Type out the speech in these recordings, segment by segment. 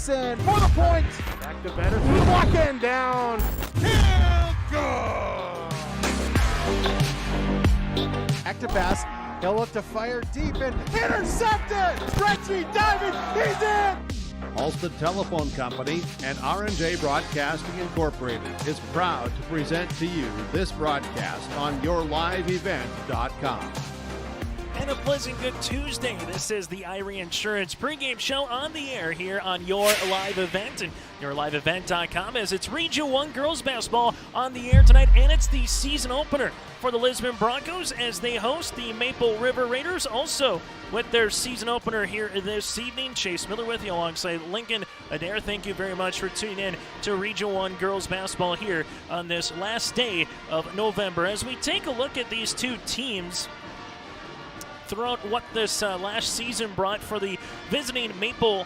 Anderson for the point. Back to better through the block and down. Field goal. Active pass. He'll look to fire deep and intercepted. Stretchy, diving, he's in. Halstead Telephone Company and R&J Broadcasting Incorporated is proud to present to you this broadcast on YourLiveEvent.com. And a pleasant good Tuesday. This is the Irie Insurance pregame show on the air here on Your Live Event and YourLiveEvent.com as it's Region 1 girls basketball on the air tonight, and it's the season opener for the Lisbon Broncos as they host the Maple River Raiders. Also with their season opener here this evening, Chase Miller with you alongside Lincoln Adair. Thank you very much for tuning in to Region 1 girls basketball here on this last day of November. As we take a look at these two teams throughout what this last season brought for the visiting Maple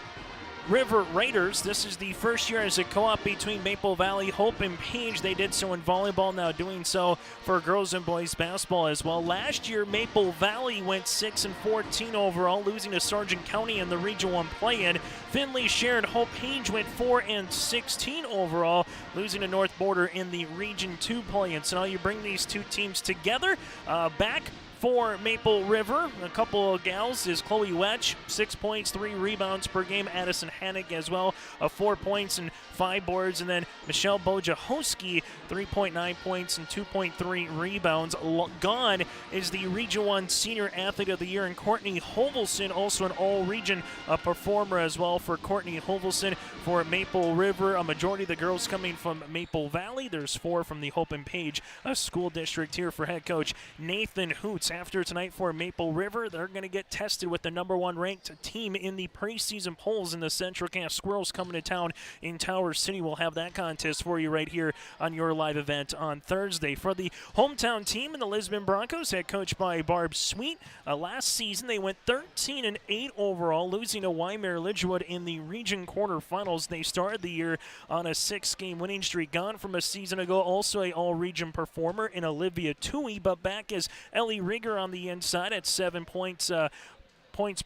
River Raiders. This is the first year as a co-op between Maple Valley, Hope, and Page. They did so in volleyball, now doing so for girls and boys basketball as well. Last year, Maple Valley went 6-14 overall, losing to Sargent County in the Region 1 play-in. Finley, Sharon, Hope, Page went 4-16 overall, losing to North Border in the Region 2 play-in. So now you bring these two teams together, back for Maple River, a couple of gals is Chloe Wetch, 6 points, 3 rebounds per game. Addison Hannick as well, 4 points and 5 boards. And then Michelle Bojahowski, 3.9 points and 2.3 rebounds. Gone is the Region 1 Senior Athlete of the Year, and Courtney Hovelson, also an all-region performer as well for Courtney Hovelson for Maple River. A majority of the girls coming from Maple Valley. There's 4 from the Hope and Page school district here for head coach Nathan Hoots. After tonight for Maple River, they're going to get tested with the number 1 ranked team in the preseason polls in the Central Cass Squirrels coming to town in Tower City. We'll have that contest for you right here on Your Live Event on Thursday. For the hometown team in the Lisbon Broncos, head coached by Barb Sweet, last season they went 13-8 overall, losing to Wymer Lidgewood in the region quarterfinals. They started the year on a 6-game winning streak, gone from a season ago, also a all-region performer in Olivia Tui, but back as Ellie Rigger on the inside at 7 points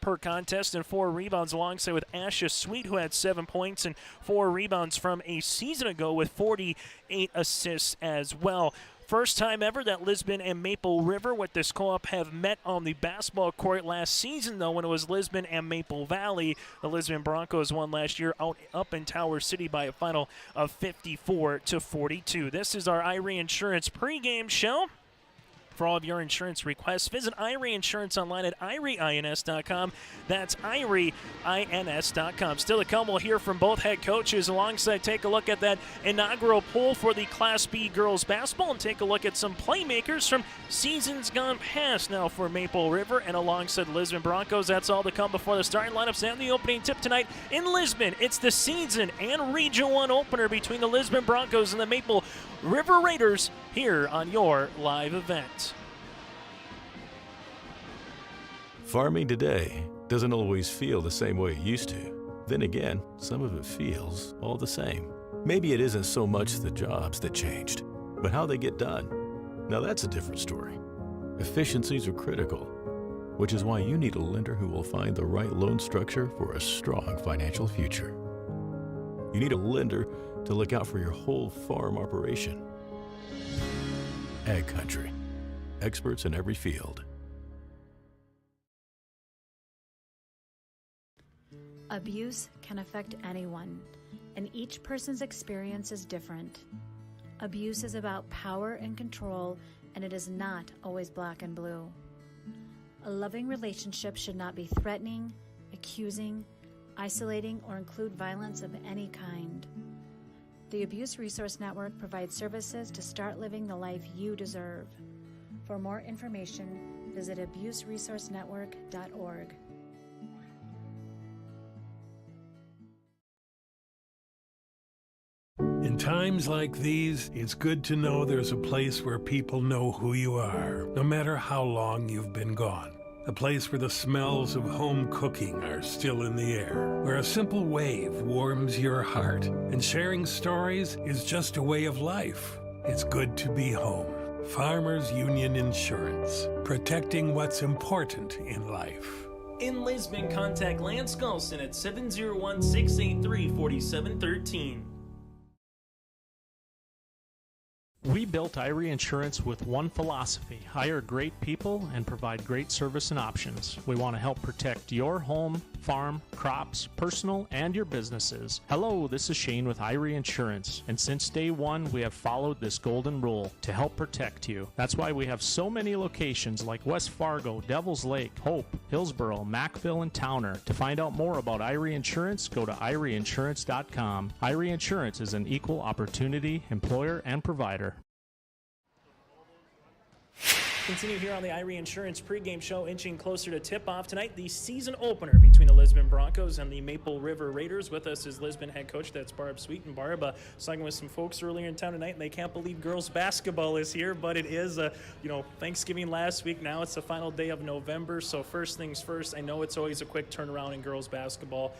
per contest and 4 rebounds, alongside with Asha Sweet, who had 7 points and 4 rebounds from a season ago with 48 assists as well. First time ever that Lisbon and Maple River with this co-op have met on the basketball court last season, though, when it was Lisbon and Maple Valley. The Lisbon Broncos won last year up in Tower City by a final of 54-42. This is our Irie Insurance pregame show. For all of your insurance requests, visit Irie Insurance online at IrieINS.com. That's IrieINS.com. Still to come, we'll hear from both head coaches. Alongside, take a look at that inaugural poll for the Class B girls basketball and take a look at some playmakers from seasons gone past now for Maple River and alongside Lisbon Broncos. That's all to come before the starting lineups and the opening tip tonight in Lisbon. It's the season and Region 1 opener between the Lisbon Broncos and the Maple River Raiders here on Your Live Event. Farming today doesn't always feel the same way it used to. Then again, some of it feels all the same. Maybe it isn't so much the jobs that changed, but how they get done. Now that's a different story. Efficiencies are critical, which is why you need a lender who will find the right loan structure for a strong financial future. You need a lender to look out for your whole farm operation. Ag Country. Experts in every field. Abuse can affect anyone, and each person's experience is different. Abuse is about power and control, and it is not always black and blue. A loving relationship should not be threatening, accusing, isolating, or include violence of any kind. The Abuse Resource Network provides services to start living the life you deserve. For more information, visit abuseresourcenetwork.org. In times like these, it's good to know there's a place where people know who you are, no matter how long you've been gone. A place where the smells of home cooking are still in the air, where a simple wave warms your heart, and sharing stories is just a way of life. It's good to be home. Farmers Union Insurance, protecting what's important in life. In Lisbon, contact Lance Gulson at 701-683-4713. We built Irie Insurance with one philosophy: hire great people and provide great service and options. We want to help protect your home, farm, crops, personal, and your businesses. Hello, this is Shane with Irie Insurance, and since day one, we have followed this golden rule to help protect you. That's why we have so many locations like West Fargo, Devils Lake, Hope, Hillsboro, Mackville, and Towner. To find out more about Irie Insurance, go to IrieInsurance.com. Irie Insurance is an equal opportunity employer and provider. Continue here on the Irie Insurance pregame show, inching closer to tip-off tonight, the season opener between the Lisbon Broncos and the Maple River Raiders. With us is Lisbon head coach, that's Barb Sweet. And Barb, talking with some folks earlier in town tonight, and they can't believe girls basketball is here, but it is, Thanksgiving last week. Now it's the final day of November, so first things first, I know it's always a quick turnaround in girls basketball.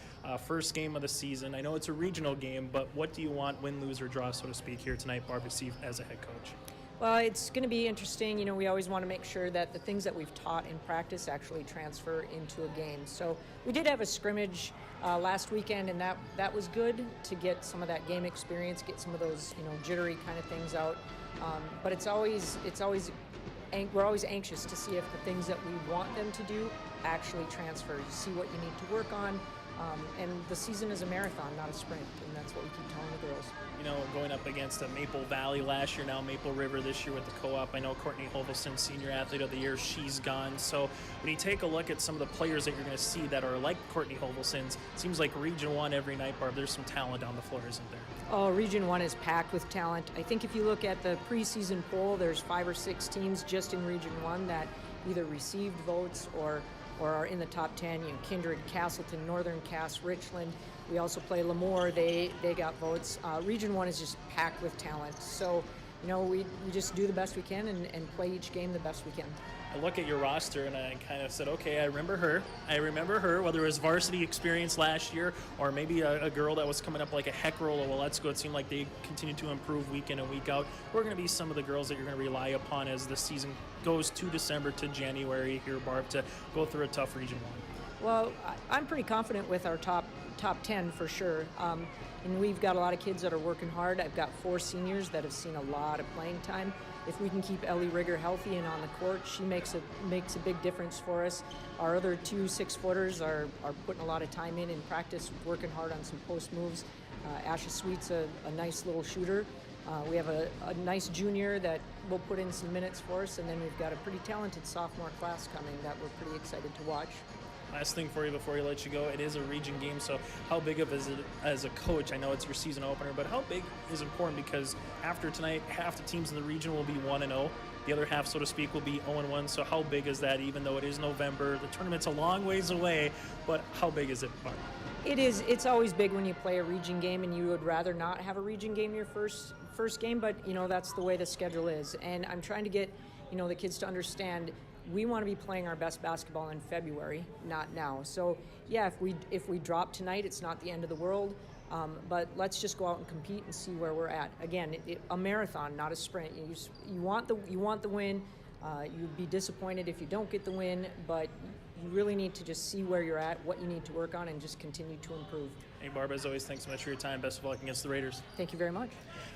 First game of the season. I know it's a regional game, but what do you want, win, lose, or draw, so to speak, here tonight, Barb, to see as a head coach? Well, it's going to be interesting. We always want to make sure that the things that we've taught in practice actually transfer into a game. So we did have a scrimmage last weekend, and that was good to get some of that game experience, get some of those jittery kind of things out. But we're always anxious to see if the things that we want them to do actually transfer. You see what you need to work on. And the season is a marathon, not a sprint, and that's what we keep telling the girls. Going up against a Maple Valley last year, now Maple River this year with the co-op. I know Courtney Hovelson, Senior Athlete of the Year, she's gone. So when you take a look at some of the players that you're going to see that are like Courtney Hovelson's, it seems like Region 1 every night, Barb, there's some talent on the floor, isn't there? Oh, Region 1 is packed with talent. I think if you look at the preseason poll, there's 5 or 6 teams just in Region 1 that either received votes or are in the top 10. Kindred, Castleton, Northern Cass, Richland. We also play Lemoore. They got votes. Region 1 is just packed with talent. So, we just do the best we can and play each game the best we can. I look at your roster and I kind of said, okay, I remember her, whether it was varsity experience last year or maybe a girl that was coming up like a Heckrell or Waletzko. It seemed like they continue to improve week in and week out. We're going to be some of the girls that you're going to rely upon as the season goes to December to January here, Barb, to go through a tough Region 1. Well, I'm pretty confident with our top 10 for sure. And we've got a lot of kids that are working hard. I've got 4 seniors that have seen a lot of playing time. If we can keep Ellie Rigger healthy and on the court, she makes a big difference for us. Our other 2 6-footers are putting a lot of time in practice, working hard on some post moves. Asha Sweet's a nice little shooter. We have a nice junior that will put in some minutes for us, and then we've got a pretty talented sophomore class coming that we're pretty excited to watch. Last thing for you before we let you go, it is a region game, so how big of is it as a coach? I know it's your season opener, but how big is important? Because after tonight, half the teams in the region will be 1-0. The other half, so to speak, will be 0-1. So how big is that, even though it is November? The tournament's a long ways away, but how big is it, Barb? It is. It's always big when you play a region game, and you would rather not have a region game your first game, but that's the way the schedule is. And I'm trying to get the kids to understand we want to be playing our best basketball in February, not now. So yeah, if we drop tonight, it's not the end of the world. But let's just go out and compete and see where we're at. Again, a marathon, not a sprint. You want the win. You'd be disappointed if you don't get the win, but you really need to just see where you're at, what you need to work on, and just continue to improve. Hey, Barb, as always, thanks so much for your time. Best of luck against the Raiders. Thank you very much.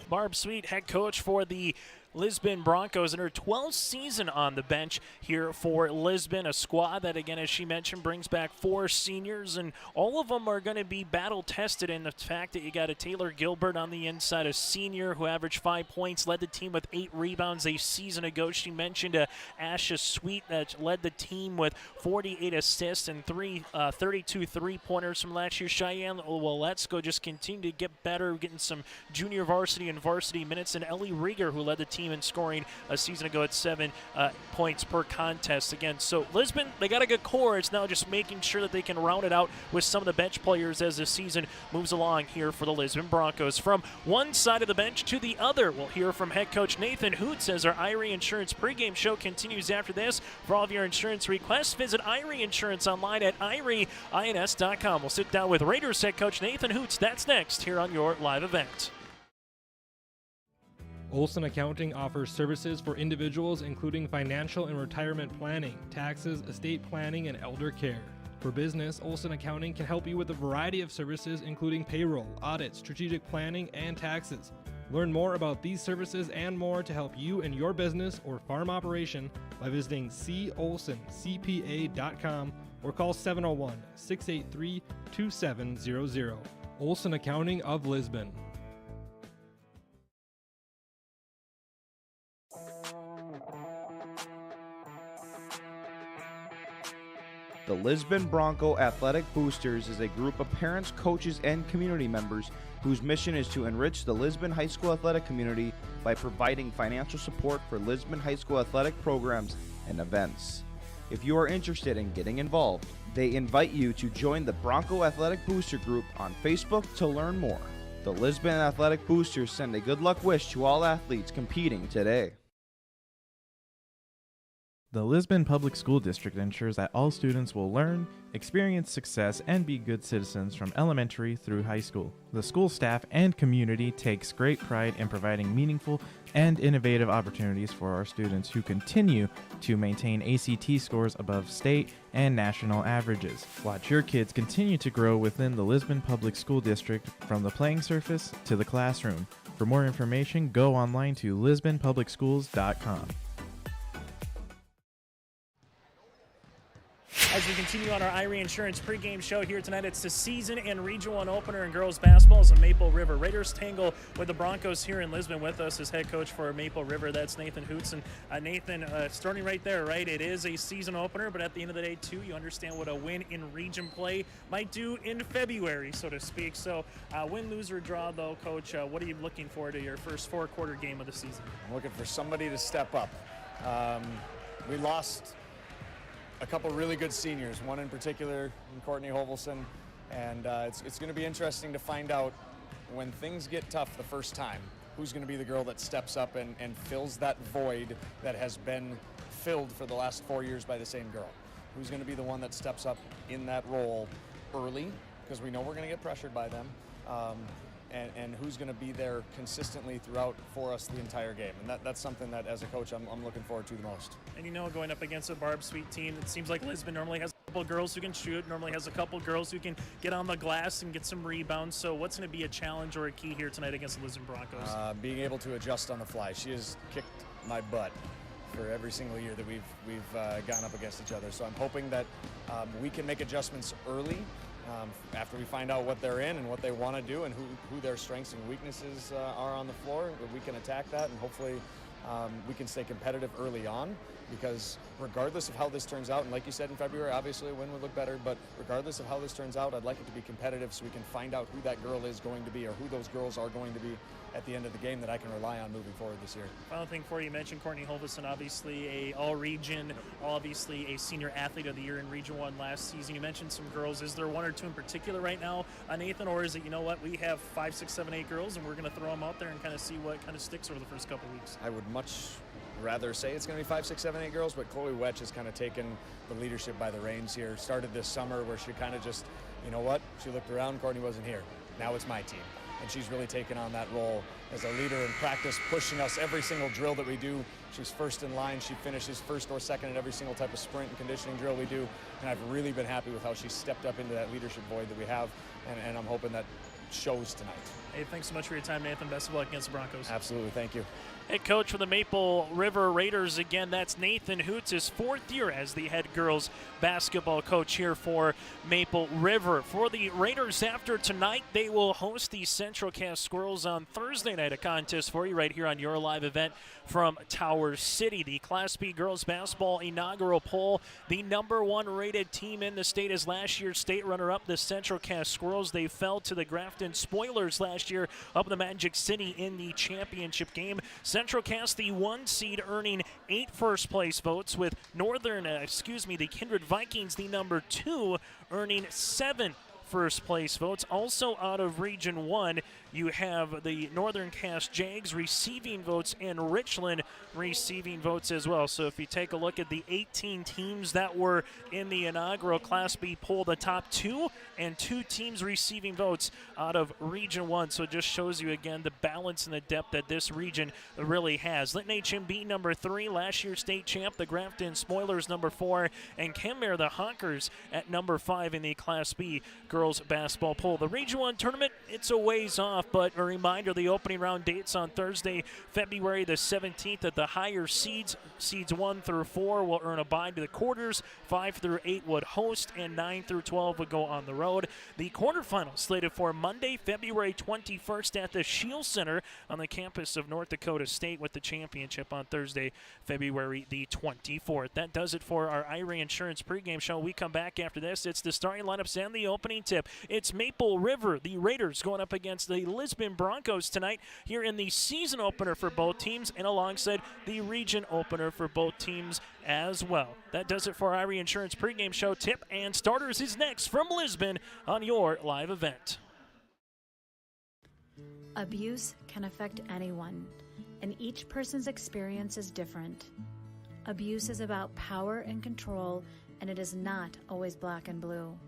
Barb Sweet, head coach for the Lisbon Broncos in her 12th season on the bench here for Lisbon, a squad that, again, as she mentioned, brings back 4 seniors, and all of them are going to be battle-tested in the fact that you got a Taylor Gilbert on the inside, a senior who averaged 5 points, led the team with 8 rebounds a season ago. She mentioned Asha Sweet that led the team with 48 assists and 32 three-pointers from last year. Cheyenne Waletzko just continued to get better, getting some junior varsity and varsity minutes, and Ellie Rieger, who led the team in scoring a season ago at 7 points per contest. Again, so Lisbon, they got a good core. It's now just making sure that they can round it out with some of the bench players as the season moves along here for the Lisbon Broncos. From one side of the bench to the other, we'll hear from head coach Nathan Hoots as our Irie Insurance pregame show continues after this. For all of your insurance requests, visit Irie Insurance online at IrieINS.com. We'll sit down with Raiders head coach Nathan Hoots. That's next here on your live event. Olson Accounting offers services for individuals including financial and retirement planning, taxes, estate planning, and elder care. For business, Olson Accounting can help you with a variety of services including payroll, audit, strategic planning, and taxes. Learn more about these services and more to help you in your business or farm operation by visiting colsoncpa.com or call 701-683-2700. Olson Accounting of Lisbon. The Lisbon Bronco Athletic Boosters is a group of parents, coaches, and community members whose mission is to enrich the Lisbon High School athletic community by providing financial support for Lisbon High School athletic programs and events. If you are interested in getting involved, they invite you to join the Bronco Athletic Booster Group on Facebook to learn more. The Lisbon Athletic Boosters send a good luck wish to all athletes competing today. The Lisbon Public School District ensures that all students will learn, experience success, and be good citizens from elementary through high school. The school staff and community takes great pride in providing meaningful and innovative opportunities for our students who continue to maintain ACT scores above state and national averages. Watch your kids continue to grow within the Lisbon Public School District from the playing surface to the classroom. For more information, go online to lisbonpublicschools.com. As we continue on our Irie Insurance pregame show here tonight, it's the season and Region 1 opener in girls basketball as the Maple River Raiders tangle with the Broncos here in Lisbon. With us as head coach for Maple River, that's Nathan Hoots. And Nathan, starting right there, right? It is a season opener, but at the end of the day, too, you understand what a win in region play might do in February, so to speak. So win, lose, or draw, though, Coach, what are you looking for to your first four-quarter game of the season? I'm looking for somebody to step up. We lost a couple really good seniors, one in particular, Courtney Hovelson, and it's going to be interesting to find out when things get tough the first time, who's going to be the girl that steps up and fills that void that has been filled for the last 4 years by the same girl. Who's going to be the one that steps up in that role early, because we know we're going to get pressured by them, and who's going to be there consistently throughout for us the entire game. And that's something that, as a coach, I'm looking forward to the most. And you know, going up against a Barb Sweet team, it seems like Lisbon normally has a couple girls who can shoot, normally has a couple girls who can get on the glass and get some rebounds. So what's going to be a challenge or a key here tonight against the Lisbon Broncos? Being able to adjust on the fly. She has kicked my butt for every single year that we've gone up against each other. So I'm hoping that we can make adjustments early after we find out what they're in and what they want to do and who their strengths and weaknesses are on the floor. We can attack that, and hopefully we can stay competitive early on, because regardless of how this turns out, and like you said in February, obviously a win would look better, but regardless of how this turns out, I'd like it to be competitive so we can find out who that girl is going to be, or who those girls are going to be at the end of the game that I can rely on moving forward this year. Final thing for you, you mentioned Courtney Hovelson, obviously a all-region, obviously a senior athlete of the year in Region 1 last season. You mentioned some girls. Is there one or two in particular right now, Nathan, or is it, you know what, we have 5, 6, 7, 8 girls and we're going to throw them out there and kind of see what kind of sticks over the first couple weeks? I would much rather say it's going to be 5, 6, 7, 8 girls, but Chloe Wetch has kind of taken the leadership by the reins here. Started this summer where she kind of just, you know what, she looked around, Courtney wasn't here. Now it's my team. And she's really taken on that role as a leader in practice, pushing us every single drill that we do. She's first in line. She finishes first or second in every single type of sprint and conditioning drill we do. And I've really been happy with how she stepped up into that leadership void that we have. And I'm hoping that shows tonight. Hey, thanks so much for your time, Nathan. Best of luck against the Broncos. Absolutely. Thank you. Head coach for the Maple River Raiders, again, that's Nathan Hoots, his 4th year as the head girls basketball coach here for Maple River. For the Raiders, after tonight, they will host the Central Cass Squirrels on Thursday night, a contest for you right here on your live event from Tower City. The Class B girls basketball inaugural poll, the #1 rated team in the state is last year's state runner-up, the Central Cass Squirrels. They fell to the Grafton Spoilers last year up in the Magic City in the championship game. Central Cass, the 1 seed, earning 8 first-place votes, with the Kindred Vikings, the #2, earning 7 first place votes. Also out of Region 1, you have the Northern Cass Jags receiving votes and Richland receiving votes as well. So if you take a look at the 18 teams that were in the inaugural Class B poll, the top 2 and 2 teams receiving votes out of Region 1. So it just shows you again the balance and the depth that this region really has. Linton HMB number 3, last year's state champ, the Grafton Spoilers number 4, and Kenmare the Hawkers at number 5 in the Class B girls basketball poll. The Region 1 tournament, it's a ways off, but a reminder, the opening round dates on Thursday, February the 17th at the higher seeds. Seeds 1 through 4 will earn a bye to the quarters, 5 through 8 would host, and 9 through 12 would go on the road. The quarterfinals slated for Monday, February 21st at the Shield Center on the campus of North Dakota State, with the championship on Thursday, February the 24th. That does it for our Irie Insurance pregame show. We come back after this. It's the starting lineups and the opening tip. It's Maple River, the Raiders, going up against the Lisbon Broncos tonight here in the season opener for both teams, and alongside the region opener for both teams as well. That does it for our Irie Insurance pregame show. Tip and starters is next from Lisbon on your live event. Abuse can affect anyone, and each person's experience is different. Abuse is about power and control, and it is not always black and blue.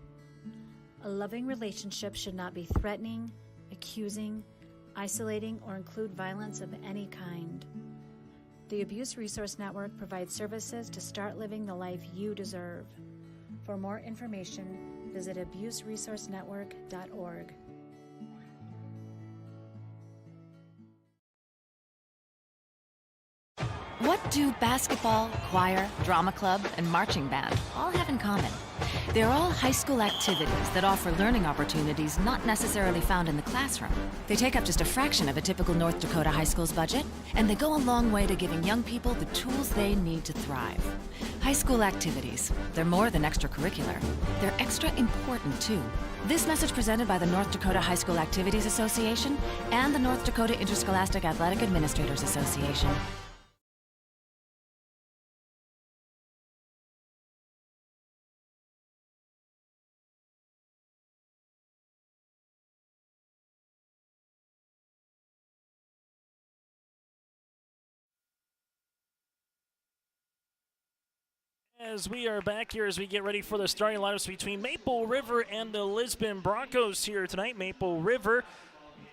A loving relationship should not be threatening, accusing, isolating, or include violence of any kind. The Abuse Resource Network provides services to start living the life you deserve. For more information, visit abuseresourcenetwork.org. What do basketball, choir, drama club, and marching band all have in common? They're all high school activities that offer learning opportunities not necessarily found in the classroom. They take up just a fraction of a typical North Dakota high school's budget, and they go a long way to giving young people the tools they need to thrive. High school activities, they're more than extracurricular. They're extra important, too. This message presented by the North Dakota High School Activities Association and the North Dakota Interscholastic Athletic Administrators Association. As we are back here, as we get ready for the starting lineups between Maple River and the Lisbon Broncos here tonight. Maple River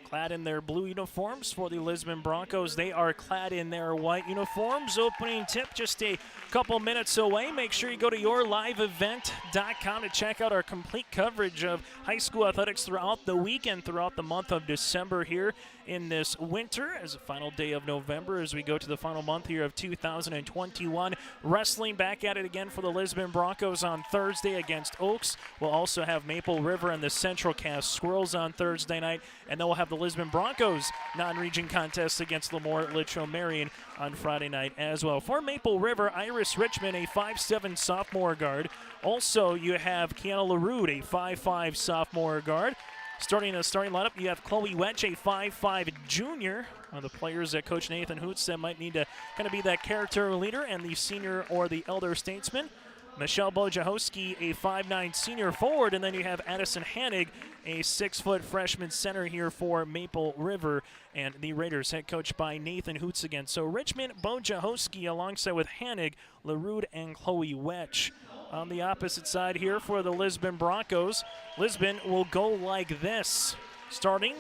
clad in their blue uniforms. For the Lisbon Broncos, they are clad in their white uniforms. Opening tip just a couple minutes away. Make sure you go to yourliveevent.com to check out our complete coverage of high school athletics throughout the weekend, throughout the month of December here in this winter, as a final day of November, as we go to the final month here of 2021. Wrestling back at it again for the Lisbon Broncos on Thursday against Oaks. We'll also have Maple River and the Central Cass Squirrels on Thursday night, and then we'll have the Lisbon Broncos non-region contest against Lemoore Litchfield Marion on Friday night as well. For Maple River, Iris Richmond, a 5'7" sophomore guard. Also, you have Kiana LaRue, a 5'5" sophomore guard. Starting a starting lineup, you have Chloe Wetch, a 5'5" junior. One of the players that Coach Nathan Hoots said might need to kind of be that character leader and the senior or the elder statesman. Michelle Bojahowski, a 5'9" senior forward, and then you have Addison Hanig, a 6-foot freshman center here for Maple River, and the Raiders, head coached by Nathan Hoots again. So Richmond, Bojahowski, alongside with Hanig, LaRue, and Chloe Wetch. On the opposite side here for the Lisbon Broncos, Lisbon will go like this. Starting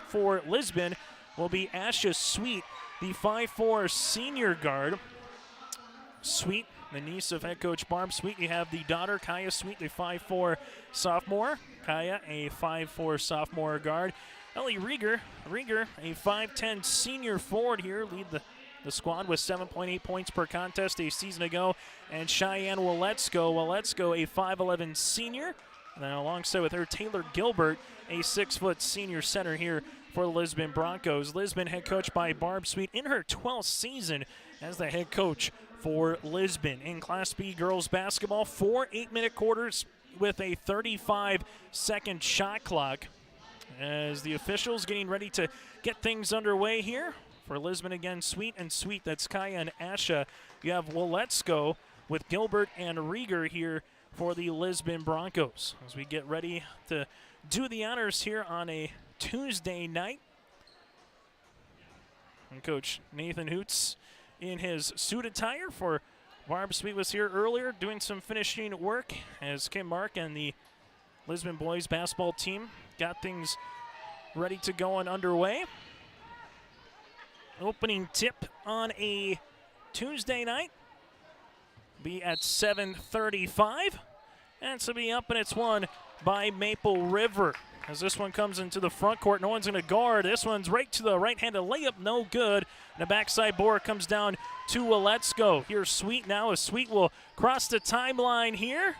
for Lisbon will be Asha Sweet, the 5'4" senior guard. Sweet, the niece of head coach Barb Sweet. You have the daughter, Kaya Sweet, the 5'4" sophomore. Kaya, a 5'4" sophomore guard. Ellie Rieger, a 5'10" senior forward here, lead the squad with 7.8 points per contest a season ago. And Cheyenne Waletsko, a 5'11" senior. And then alongside with her, Taylor Gilbert, a 6-foot senior center here for the Lisbon Broncos. Lisbon head coached by Barb Sweet in her 12th season as the head coach for Lisbon. In Class B girls basketball, 4 8-minute quarters with a 35-second shot clock. As the officials getting ready to get things underway here. For Lisbon again, Sweet and Sweet, that's Kaya and Asha. You have Waletsko with Gilbert and Rieger here for the Lisbon Broncos. As we get ready to do the honors here on a Tuesday night. And Coach Nathan Hoots in his suit attire for Barb Sweet was here earlier doing some finishing work as Kim Mark and the Lisbon boys basketball team got things ready to go and underway. Opening tip on a Tuesday night be at 7:35. And it's to be up, and it's won by Maple River. As this one comes into the front court, no one's going to guard. This one's right to the right-handed layup, no good. And the backside board comes down to Let's-Go. Here's Sweet now, as Sweet will cross the timeline here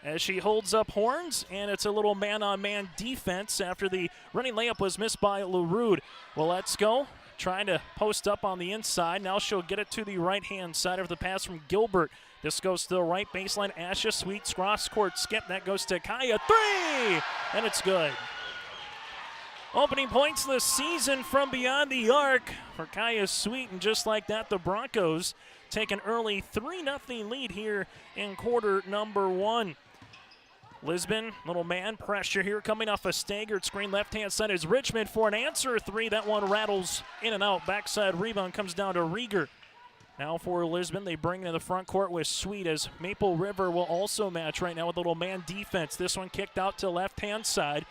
as she holds up horns, and it's a little man-on-man defense after the running layup was missed by LaRue. Well, Let's-Go trying to post up on the inside. Now she'll get it to the right-hand side of the pass from Gilbert. This goes to the right baseline. Asha Sweet, cross-court skip. That goes to Kaya. 3! And it's good. Opening points of the season from beyond the arc for Kaya Sweet. And just like that, the Broncos take an early 3-0 lead here in quarter number 1. Lisbon, little man pressure here coming off a staggered screen. Left-hand side is Richmond for an answer 3. That one rattles in and out. Backside rebound comes down to Rieger. Now for Lisbon, they bring in the front court with Sweet, as Maple River will also match right now with a little man defense. This one kicked out to left-hand side.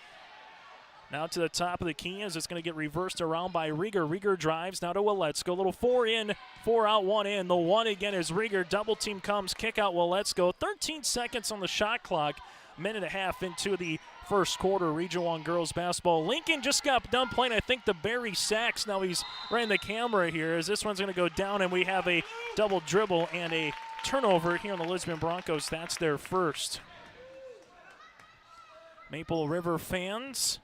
Now to the top of the key as it's going to get reversed around by Rieger. Rieger drives now to Let's-Go. Little 4 in, 4 out, 1 in. The 1 again is Rieger. Double team comes, kick out Let's-Go. 13 seconds on the shot clock. Minute and a half into the first quarter. Region 1 girls basketball. Lincoln just got done playing, I think, the Barry Sachs. Now he's running the camera here as this one's going to go down, and we have a double dribble and a turnover here on the Lisbon Broncos. That's their first. Maple River fans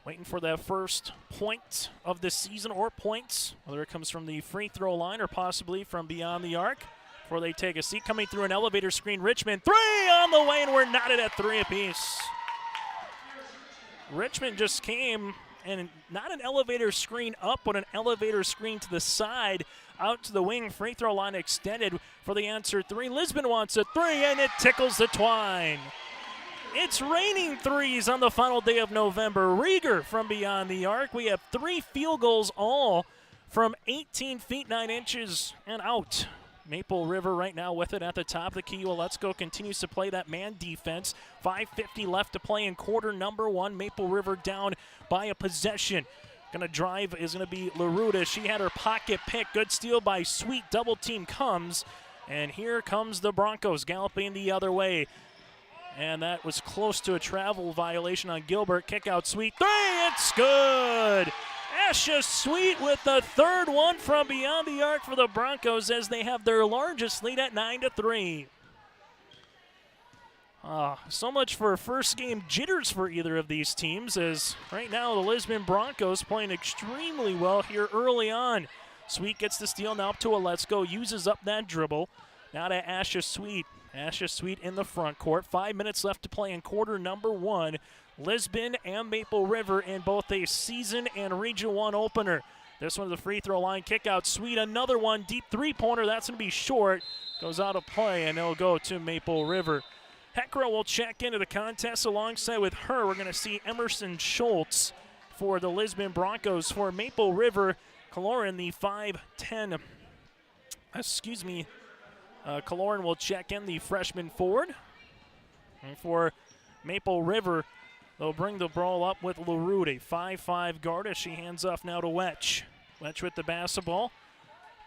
waiting for that first point of the season, or points, whether it comes from the free throw line or possibly from beyond the arc. Before they take a seat, coming through an elevator screen, Richmond 3 on the way, and we're knotted at 3 apiece. Richmond just came, and not an elevator screen up, but an elevator screen to the side, out to the wing. Free throw line extended for the answer 3. Lisbon wants a 3, and it tickles the twine. It's raining threes on the final day of November. Rieger from beyond the arc. We have 3 field goals, all from 18 feet 9 inches and out. Maple River right now with it at the top of the key. Well, Let's-Go continues to play that man defense. 5:50 left to play in quarter number 1. Maple River down by a possession. Going to drive is going to be LaRue. She had her pocket pick. Good steal by Sweet. Double team comes. And here comes the Broncos galloping the other way. And that was close to a travel violation on Gilbert. Kick out Sweet. 3, it's good! Asha Sweet with the third one from beyond the arc for the Broncos as they have their largest lead at 9-3. So much for first game jitters for either of these teams, as right now the Lisbon Broncos playing extremely well here early on. Sweet gets the steal now up to Let's-Go, uses up that dribble. Now to Asha Sweet. Asha Sweet in the front court. 5 minutes left to play in quarter number 1. Lisbon and Maple River in both a season and Region 1 opener. This one to the free throw line. Kick out Sweet. Another one. Deep three-pointer. That's going to be short. Goes out of play, and it'll go to Maple River. Heckra will check into the contest. Alongside with her, we're going to see Emerson Schultz for the Lisbon Broncos. For Maple River, Kaloran, the 5'10". Kaloran will check in, the freshman forward. And for Maple River, they'll bring the ball up with LaRue, a 5'5" guard, as she hands off now to Wetch. Wetch with the basketball.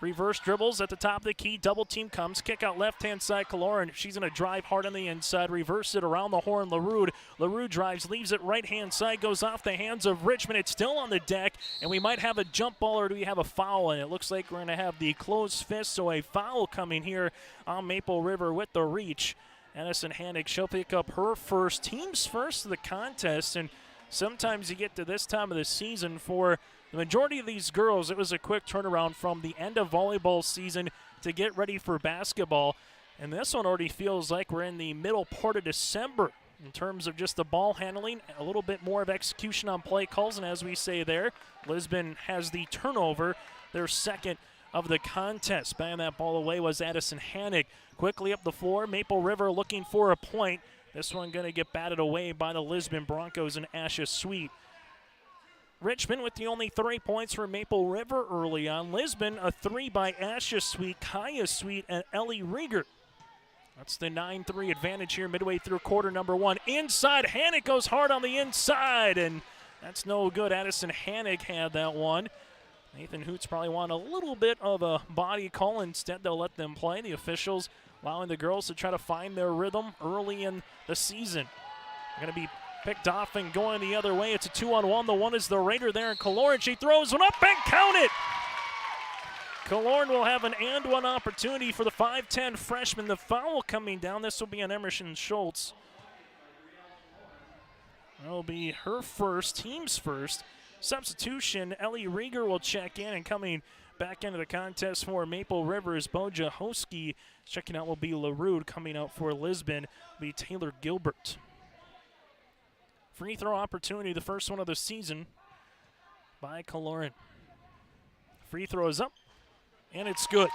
Reverse dribbles at the top of the key. Double team comes. Kick out left-hand side. Kaloran. She's going to drive hard on the inside. Reverse it around the horn. LaRue. LaRue drives. Leaves it right-hand side. Goes off the hands of Richmond. It's still on the deck. And we might have a jump ball, or do we have a foul? And it looks like we're going to have the closed fist. So a foul coming here on Maple River with the reach. Addison Hannick, she'll pick up her first, team's first of the contest. And sometimes you get to this time of the season, for the majority of these girls, it was a quick turnaround from the end of volleyball season to get ready for basketball. And this one already feels like we're in the middle part of December in terms of just the ball handling, a little bit more of execution on play calls. And as we say there, Lisbon has the turnover, their second of the contest. Banging that ball away was Addison Hannick. Quickly up the floor, Maple River looking for a point. This one going to get batted away by the Lisbon Broncos and Asha Sweet. Richmond with the only 3 points for Maple River early on. Lisbon, a 3 by Asha Sweet, Kaya Sweet, and Ellie Rieger. That's the 9-3 advantage here midway through quarter number 1. Inside, Hannick goes hard on the inside, and that's no good. Addison Hannick had that one. Nathan Hoots probably want a little bit of a body call. Instead, they'll let them play. The officials allowing the girls to try to find their rhythm early in the season. They're going to be picked off and going the other way. It's a 2-on-1. The one is the Raider there in Killorn. She throws one up and count it. Killorn will have an and one opportunity for the 5'10 freshman. The foul coming down. This will be on Emerson Schultz. That'll be her first, team's first. Substitution, Ellie Rieger will check in, and coming back into the contest for Maple Rivers, Boja Hoski. Checking out will be LaRue. Coming out for Lisbon will be Taylor Gilbert. Free throw opportunity, the first one of the season by Killorn. Free throw is up, and it's good.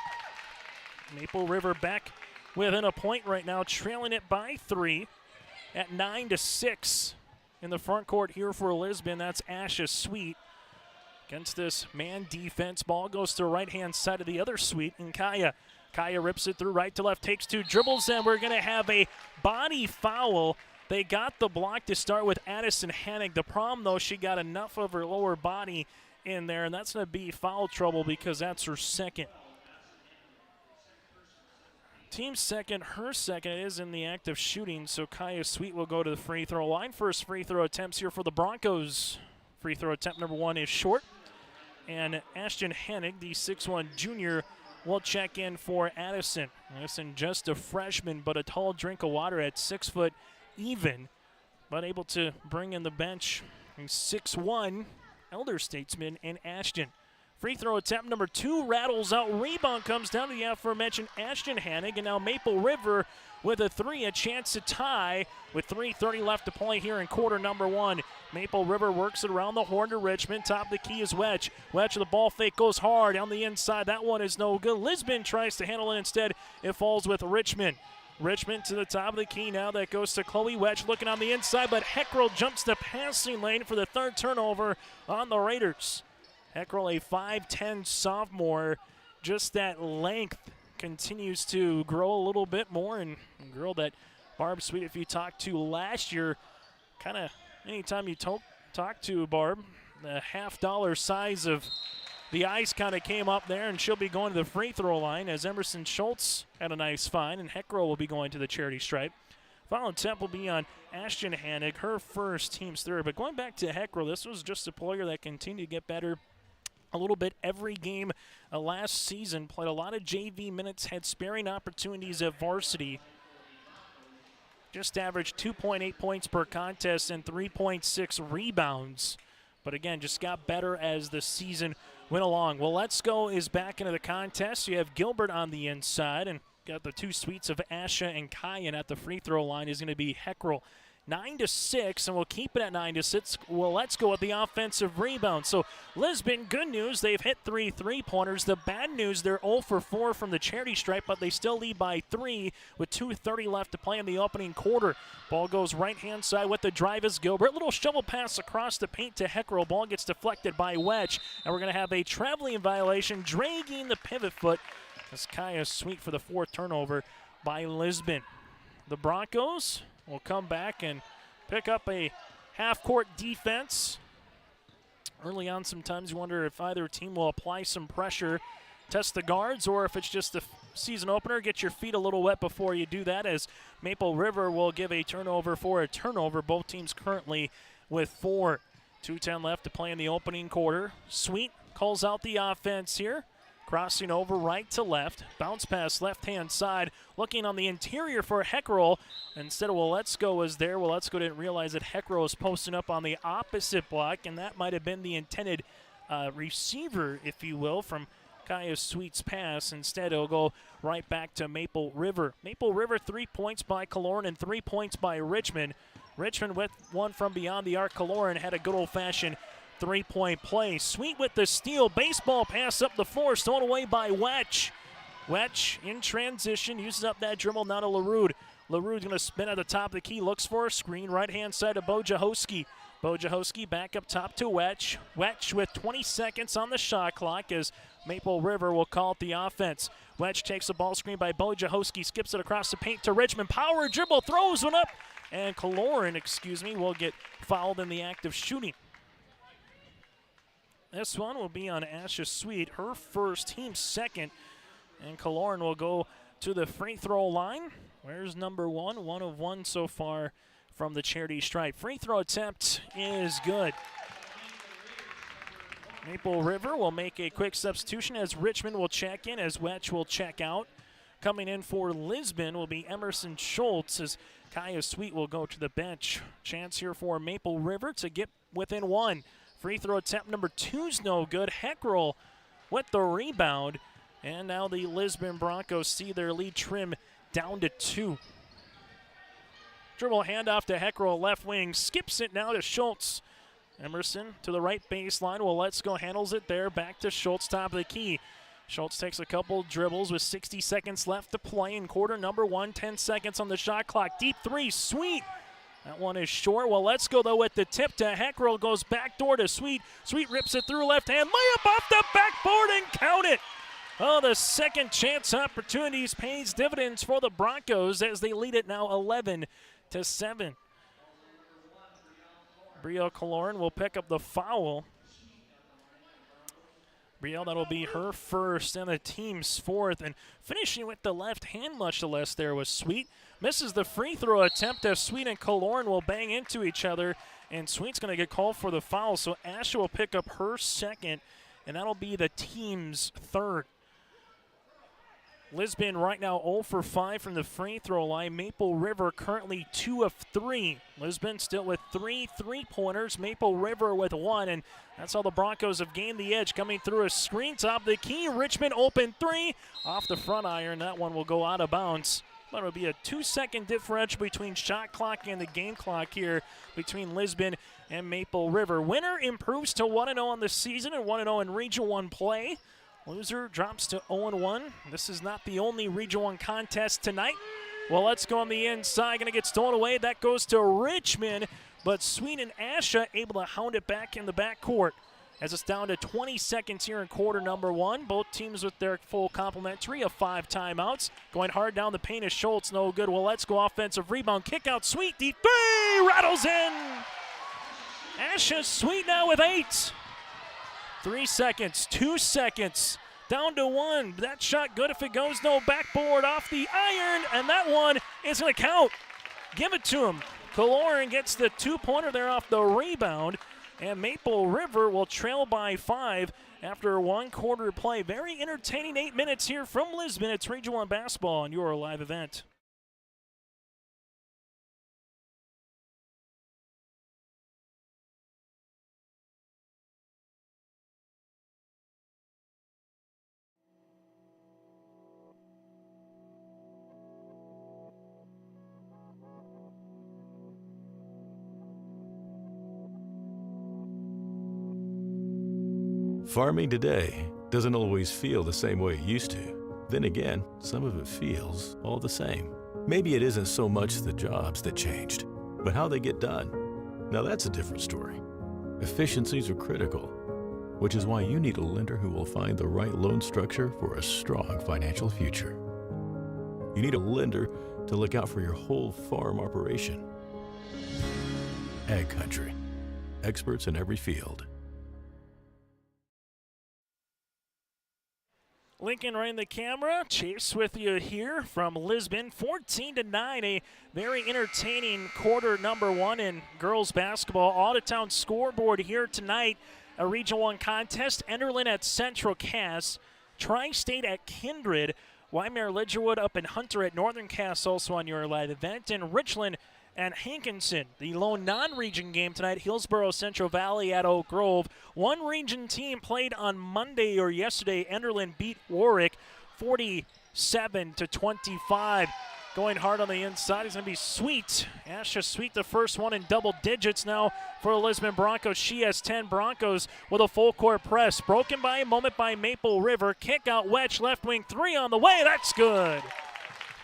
Maple River back within a point right now, trailing it by 3 at 9-6 in the front court here for Lisbon. That's Asha Sweet. Against this man defense, ball goes to the right-hand side of the other Sweet, and Kaya. Kaya rips it through right to left, takes 2 dribbles, and we're going to have a body foul. They got the block to start with Addison Hannick. The problem, though, she got enough of her lower body in there, and that's going to be foul trouble because that's her second. Team's second, her second is in the act of shooting, so Kaya Sweet will go to the free throw line. First free throw attempts here for the Broncos. Free throw attempt number 1 is short, and Ashton Hannick, the 6'1 junior, will check in for Addison. Addison just a freshman, but a tall drink of water at 6 foot even, but able to bring in the bench 6'1 elder statesman in Ashton. Free throw attempt number 2 rattles out. Rebound comes down to the aforementioned Ashton Hannick, and now Maple River with a 3, a chance to tie with 3:30 left to play here in quarter number 1. Maple River works it around the horn to Richmond. Top of the key is Wedge. Wedge with the ball fake goes hard on the inside. That one is no good. Lisbon tries to handle it instead. It falls with Richmond. Richmond to the top of the key now. That goes to Chloe Wedge looking on the inside, but Heckrell jumps the passing lane for the 3rd turnover on the Raiders. Heckrell, a 5'10 sophomore, just that length continues to grow a little bit more, and a girl that Barb Sweet, if you talked to last year, kind of anytime you talk to Barb, the $50 size of the ice kind of came up there, and she'll be going to the free throw line as Emerson Schultz had a nice find, and Heckrell will be going to the charity stripe. Foul attempt will be on Ashton Hannick, her first, team's 3rd. But going back to Heckrell, this was just a player that continued to get better a little bit every game last season. Played a lot of JV minutes, had sparing opportunities at varsity. Just averaged 2.8 points per contest and 3.6 rebounds. But again, just got better as the season went along. Well, Let's Go is back into the contest. You have Gilbert on the inside, and got the 2 Sweets of Asha and Kyan at the free throw line is going to be Heckrell. 9-6, and we'll keep it at 9-6. Well, Let's Go with the offensive rebound. So Lisbon, good news, they've hit 3 3-pointers. The bad news, they're 0 for 4 from the charity stripe, but they still lead by 3 with 2:30 left to play in the opening quarter. Ball goes right-hand side with the drive is Gilbert. Little shovel pass across the paint to Heckrell. Ball gets deflected by Wedge, and we're going to have a traveling violation, dragging the pivot foot. That's Kaya Sweet for the 4th turnover by Lisbon. The Broncos will come back and pick up a half-court defense. Early on, sometimes you wonder if either team will apply some pressure, test the guards, or if it's just a season opener. Get your feet a little wet before you do that, as Maple River will give a turnover for a turnover. Both teams currently with 4. 2:10 left to play in the opening quarter. Sweet calls out the offense here. Crossing over right to left. Bounce pass left-hand side. Looking on the interior for Heckrell. Instead of Let's Go was there. Let's Go didn't realize that Heckrell was posting up on the opposite block, and that might have been the intended receiver, if you will, from Kaya Sweet's pass. Instead, it'll go right back to Maple River. Maple River, 3 points by Killorn and 3 points by Richmond. Richmond with one from beyond the arc. Killorn had a good old-fashioned 3-point play. Sweet with the steal. Baseball pass up the floor, stolen away by Wedge. Wedge in transition, uses up that dribble, now to LaRue. LaRue going to spin at the top of the key, looks for a screen, right-hand side to Wojciechowski. Wojciechowski back up top to Wetch. Wetch with 20 seconds on the shot clock as Maple River will call it the offense. Wetch takes a ball screen by Wojciechowski, skips it across the paint to Richmond. Power dribble, throws one up, and Kaloran, will get fouled in the act of shooting. This one will be on Asha Sweet, her first, team second, and Kaloran will go to the free throw line. Where's number 1? 1 of 1 so far from the charity stripe. Free throw attempt is good. Maple River will make a quick substitution as Richmond will check in, as Wetch will check out. Coming in for Lisbon will be Emerson Schultz as Kaya Sweet will go to the bench. Chance here for Maple River to get within 1. Free throw attempt number 2's no good. Heckrell with the rebound. And now the Lisbon Broncos see their lead trim down to 2. Dribble handoff to Heckrell, left wing, skips it now to Schultz. Emerson to the right baseline. Well, Let's Go handles it there. Back to Schultz, top of the key. Schultz takes a couple dribbles with 60 seconds left to play in quarter number 1. 10 seconds on the shot clock. Deep 3, Sweet. That one is short. Well, Let's Go, though, with the tip to Heckrell. Goes backdoor to Sweet. Sweet rips it through left hand. Layup off the backboard and count it. Oh, the second chance opportunities pays dividends for the Broncos as they lead it now 11-7. Brielle Kaloran will pick up the foul. Brielle, that'll be her first and the team's fourth. And finishing with the left hand, much less there was Sweet. Misses the free throw attempt as Sweet and Kaloran will bang into each other. And Sweet's going to get called for the foul. So Asha will pick up her second, and that'll be the team's third. Lisbon right now 0 for 5 from the free throw line. Maple River currently 2 of 3. Lisbon still with 3 3-pointers. Maple River with 1, and that's how the Broncos have gained the edge. Coming through a screen top of the key. Richmond open 3 off the front iron. That one will go out of bounds. But it'll be a 2-second differential between shot clock and the game clock here between Lisbon and Maple River. Winner improves to 1-0 on the season and 1-0 in Region 1 play. Loser drops to 0-1. This is not the only Region 1 contest tonight. Well, Let's Go on the inside. Going to get stolen away. That goes to Richmond. But Sweet and Asha able to hound it back in the backcourt as it's down to 20 seconds here in quarter number 1. Both teams with their full complementary of 5 timeouts. Going hard down the paint is Schultz. No good. Well, Let's Go offensive rebound. Kick out Sweet. Deep 3. Rattles in. Asha Sweet now with 8. 3 seconds, 2 seconds, down to 1. That shot good if it goes. No, backboard off the iron, and that one is going to count. Give it to him. Kaloran gets the 2-pointer there off the rebound, and Maple River will trail by 5 after 1 quarter play. Very entertaining 8 minutes here from Lisbon. It's Region 1 basketball on your live event. Farming today doesn't always feel the same way it used to. Then again, some of it feels all the same. Maybe it isn't so much the jobs that changed, but how they get done. Now that's a different story. Efficiencies are critical, which is why you need a lender who will find the right loan structure for a strong financial future. You need a lender to look out for your whole farm operation. Ag Country. Experts in every field. Lincoln right in the camera. Chase with you here from Lisbon. 14-9, a very entertaining quarter number 1 in girls basketball. Out-of-town scoreboard here tonight. A Region 1 contest. Enderlin at Central Cass. Tri-State at Kindred. Waimea Lidgerwood up in Hunter at Northern Cass also on your live event. And Richland and Hankinson. The lone non-region game tonight, Hillsborough Central Valley at Oak Grove. One region team played on Monday or yesterday. Enderlin beat Warwick 47-25. Going hard on the inside is going to be Sweet. Asha Sweet, the first one in double digits now for the Lisbon Broncos. She has 10. Broncos with a full court press. Broken by a moment by Maple River. Kick out Wedge, left wing 3 on the way. That's good.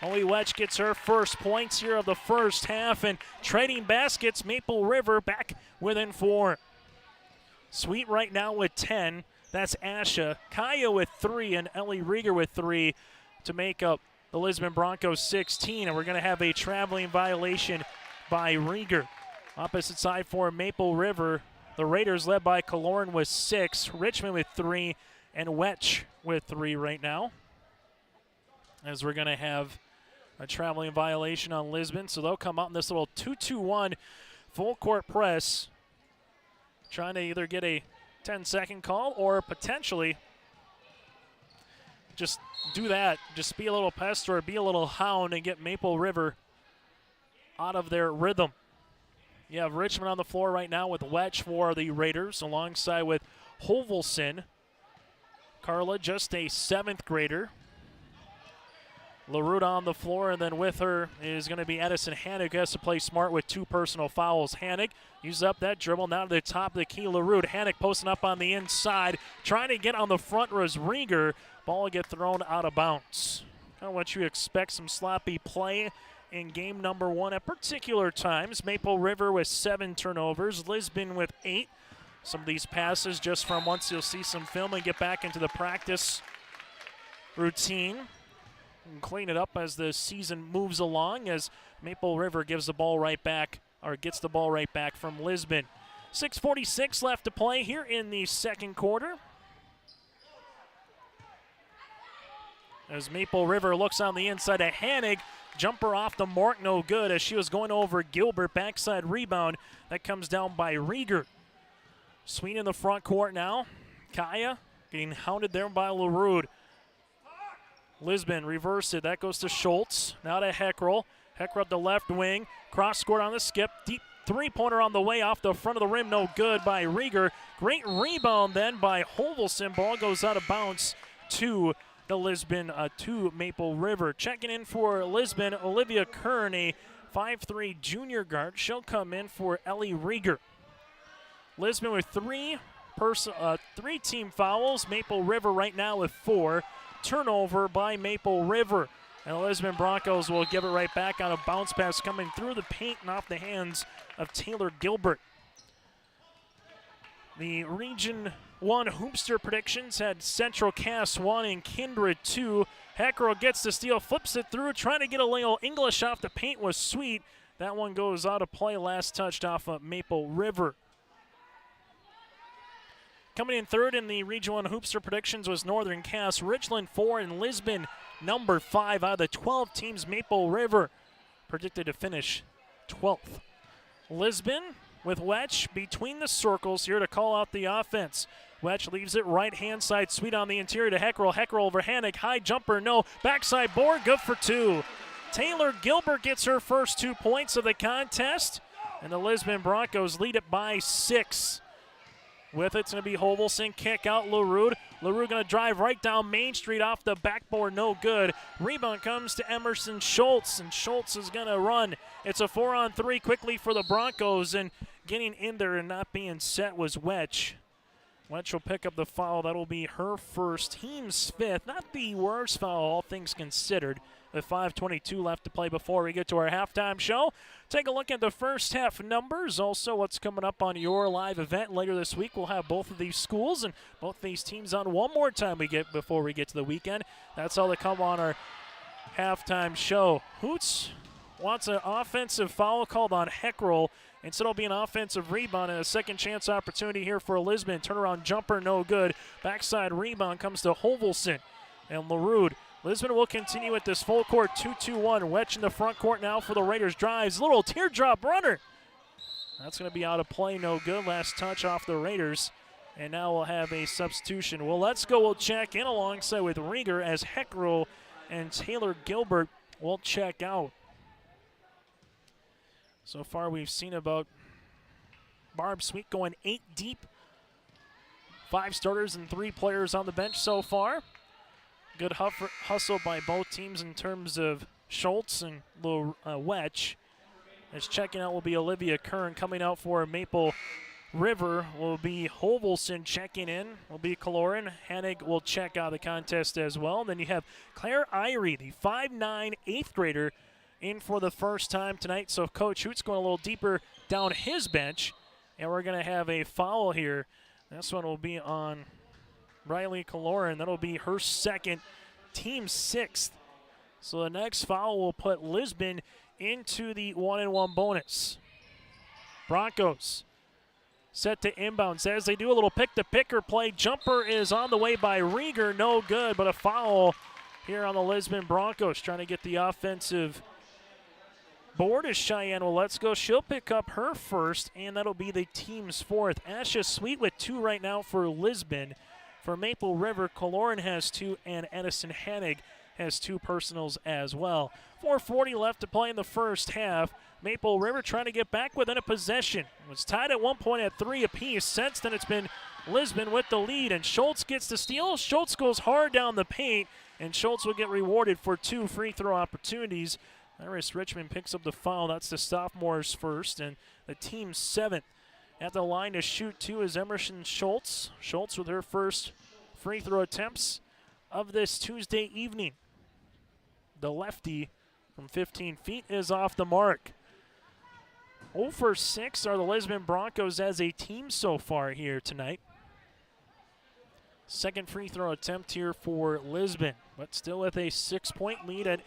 Ollie Wedge gets her first points here of the first half, and trading baskets, Maple River back within 4. Sweet right now with 10. That's Asha. Kaya with 3 and Ellie Rieger with 3 to make up the Lisbon Broncos 16. And we're going to have a traveling violation by Rieger. Opposite side for Maple River. The Raiders led by Kaloran with 6. Richmond with 3. And Wedge with 3 right now. As we're going to have a traveling violation on Lisbon. So they'll come out in this little 2-2-1 full court press. Trying to either get a 10-second call or potentially just do that. Just be a little pest or be a little hound and get Maple River out of their rhythm. You have Richmond on the floor right now with Wedge for the Raiders alongside with Hovelson. Carla, just a 7th grader. LaRue on the floor, and then with her is going to be Edison Hannig, who has to play smart with 2 personal fouls. Hannig uses up that dribble now to the top of the key. LaRue, Hannig posting up on the inside, trying to get on the front was Rieger. Ball will get thrown out of bounds. Kind of what you expect, some sloppy play in game number 1 at particular times. Maple River with 7 turnovers, Lisbon with 8. Some of these passes just from once you'll see some film and get back into the practice routine. And clean it up as the season moves along, as Maple River gives the ball right back, or gets the ball right back from Lisbon. 6:46 left to play here in the second quarter. As Maple River looks on the inside of Hannig, jumper off the mark, no good, as she was going over Gilbert. Backside rebound that comes down by Rieger. Sweet in the front court now. Kaya getting hounded there by LaRue. Lisbon reversed it. That goes to Schultz. Now to Heckrell. Heckrell up the left wing. Cross scored on the skip. Deep three-pointer on the way off the front of the rim. No good by Rieger. Great rebound then by Hovelson. Ball goes out of bounds to the Lisbon, to Maple River. Checking in for Lisbon, Olivia Kern, a 5'3" junior guard. She'll come in for Ellie Rieger. Lisbon with 3 team fouls. Maple River right now with 4. Turnover by Maple River. And the Lisbon Broncos will give it right back on a bounce pass coming through the paint and off the hands of Taylor Gilbert. The Region 1 Hoopster predictions had Central Cass 1 and Kindred 2. Heckrell gets the steal, flips it through, trying to get a little English off the paint was Sweet. That one goes out of play, last touched off of Maple River. Coming in third in the Region 1 Hoopster predictions was Northern Cass, Richland 4, and Lisbon number 5. Out of the 12 teams, Maple River predicted to finish 12th. Lisbon with Wedge between the circles here to call out the offense. Wedge leaves it right-hand side, Sweet on the interior to Heckrell. Heckrell over Hannig, high jumper, no. Backside board, good for 2. Taylor Gilbert gets her first 2 points of the contest, and the Lisbon Broncos lead it by 6. With it's going to be Hovelson, kick out LaRue. LaRue going to drive right down Main Street off the backboard, no good. Rebound comes to Emerson Schultz, and Schultz is going to run. It's a 4-on-3 quickly for the Broncos, and getting in there and not being set was Wedge. Wedge will pick up the foul. That'll be her first, team's 5th. Not the worst foul, all things considered. With 5:22 left to play before we get to our halftime show. Take a look at the first half numbers. Also, what's coming up on your live event later this week. We'll have both of these schools and both these teams on one more time before we get to the weekend. That's all that come on our halftime show. Hoots wants an offensive foul called on Heckrell. Instead, it'll be an offensive rebound and a second chance opportunity here for Lisbon. Turnaround jumper, no good. Backside rebound comes to Hovelson and LaRue. Lisbon will continue with this full court 2-2-1. Wedge in the front court now for the Raiders. Drives, little teardrop runner. That's going to be out of play, no good. Last touch off the Raiders. And now we'll have a substitution. Well, let's go. We'll check in alongside with Rieger as Heckrell and Taylor Gilbert will check out. So far we've seen about Barb Sweet going 8 deep. 5 starters and 3 players on the bench so far. Good hustle by both teams in terms of Schultz and Wedge. As checking out will be Olivia Kern coming out for Maple River will be Hovelson checking in, will be Kaloran. Hennig will check out of the contest as well. Then you have Claire Irie, the 5'9", 8th grader, in for the first time tonight. So Coach Hoot's going a little deeper down his bench, and we're going to have a foul here. This one will be on Riley Kaloran. That'll be her second, team 6th. So the next foul will put Lisbon into the 1-and-1 bonus. Broncos set to inbounds as they do a little pick-to-picker play. Jumper is on the way by Rieger, no good, but a foul here on the Lisbon Broncos, trying to get the offensive board as Cheyenne will let's go. She'll pick up her first, and that'll be the team's 4th. Asha Sweet with 2 right now for Lisbon. For Maple River, Kaloran has 2, and Edison Hennig has 2 personals as well. 4:40 left to play in the first half. Maple River trying to get back within a possession. It was tied at one point at 3 apiece. Since then, it's been Lisbon with the lead, and Schultz gets the steal. Schultz goes hard down the paint, and Schultz will get rewarded for 2 free throw opportunities. Iris Richmond picks up the foul. That's the sophomore's first, and the team's 7th. At the line to shoot 2 is Emerson Schultz. Schultz with her first free throw attempts of this Tuesday evening. The lefty from 15 feet is off the mark. 0 for 6 are the Lisbon Broncos as a team so far here tonight. Second free throw attempt here for Lisbon, but still with a 6-point lead at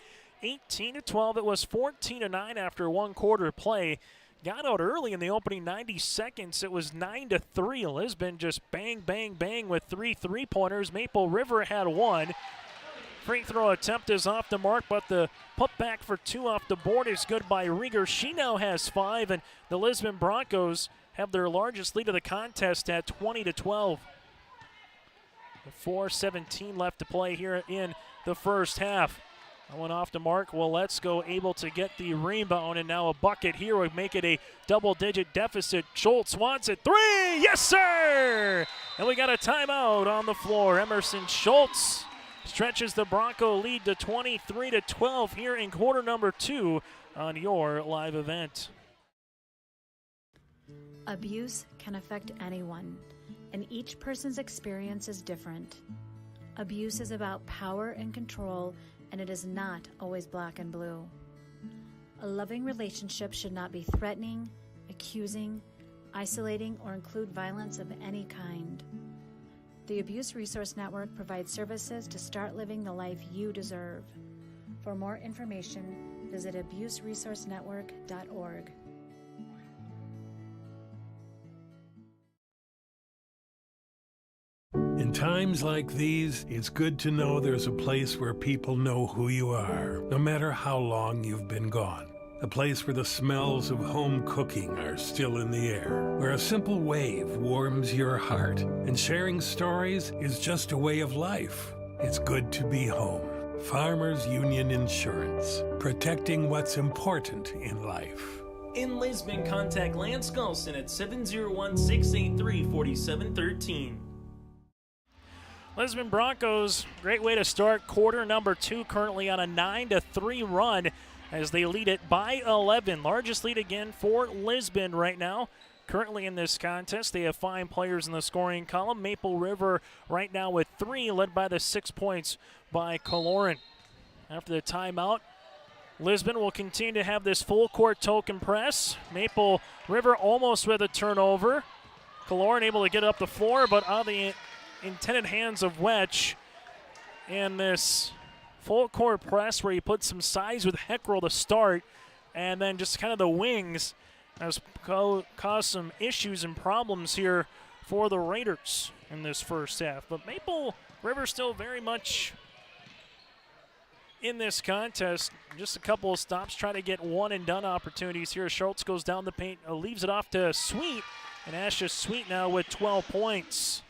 18-12. It was 14-9 after 1 quarter play. Got out early in the opening 90 seconds. It was 9-3. Lisbon just bang, bang, bang with 3 3-pointers. Maple River had 1. Free throw attempt is off the mark, but the putback for 2 off the board is good by Rieger. She now has 5, and the Lisbon Broncos have their largest lead of the contest at 20-12. 4:17 left to play here in the first half. That one off the mark. Well, let's go able to get the rebound, and now a bucket here would make it a double-digit deficit. Schultz wants it. 3! Yes, sir! And we got a timeout on the floor. Emerson Schultz stretches the Bronco lead to 23-12 here in quarter number 2 on your live event. Abuse can affect anyone, and each person's experience is different. Abuse is about power and control, and it is not always black and blue. A loving relationship should not be threatening, accusing, isolating, or include violence of any kind. The Abuse Resource Network provides services to start living the life you deserve. For more information, visit abuseresourcenetwork.org. In times like these, it's good to know there's a place where people know who you are, no matter how long you've been gone. A place where the smells of home cooking are still in the air, where a simple wave warms your heart, and sharing stories is just a way of life. It's good to be home. Farmers Union Insurance, protecting what's important in life. In Lisbon, contact Lance Gulson at 701-683-4713. Lisbon Broncos, great way to start quarter number 2, currently on a 9-3 run as they lead it by 11. Largest lead again for Lisbon right now. Currently in this contest, they have 5 players in the scoring column. Maple River right now with 3, led by the 6 points by Kaloran. After the timeout, Lisbon will continue to have this full court token press. Maple River almost with a turnover. Kaloran able to get up the floor, but on the intended hands of Wetch. And this full court press where he put some size with Heckrell to start, and then just kind of the wings has caused some issues and problems here for the Raiders in this first half. But Maple River still very much in this contest. Just a couple of stops, trying to get one-and-done opportunities here. Schultz goes down the paint, leaves it off to Sweet, and Asha Sweet now with 12 points.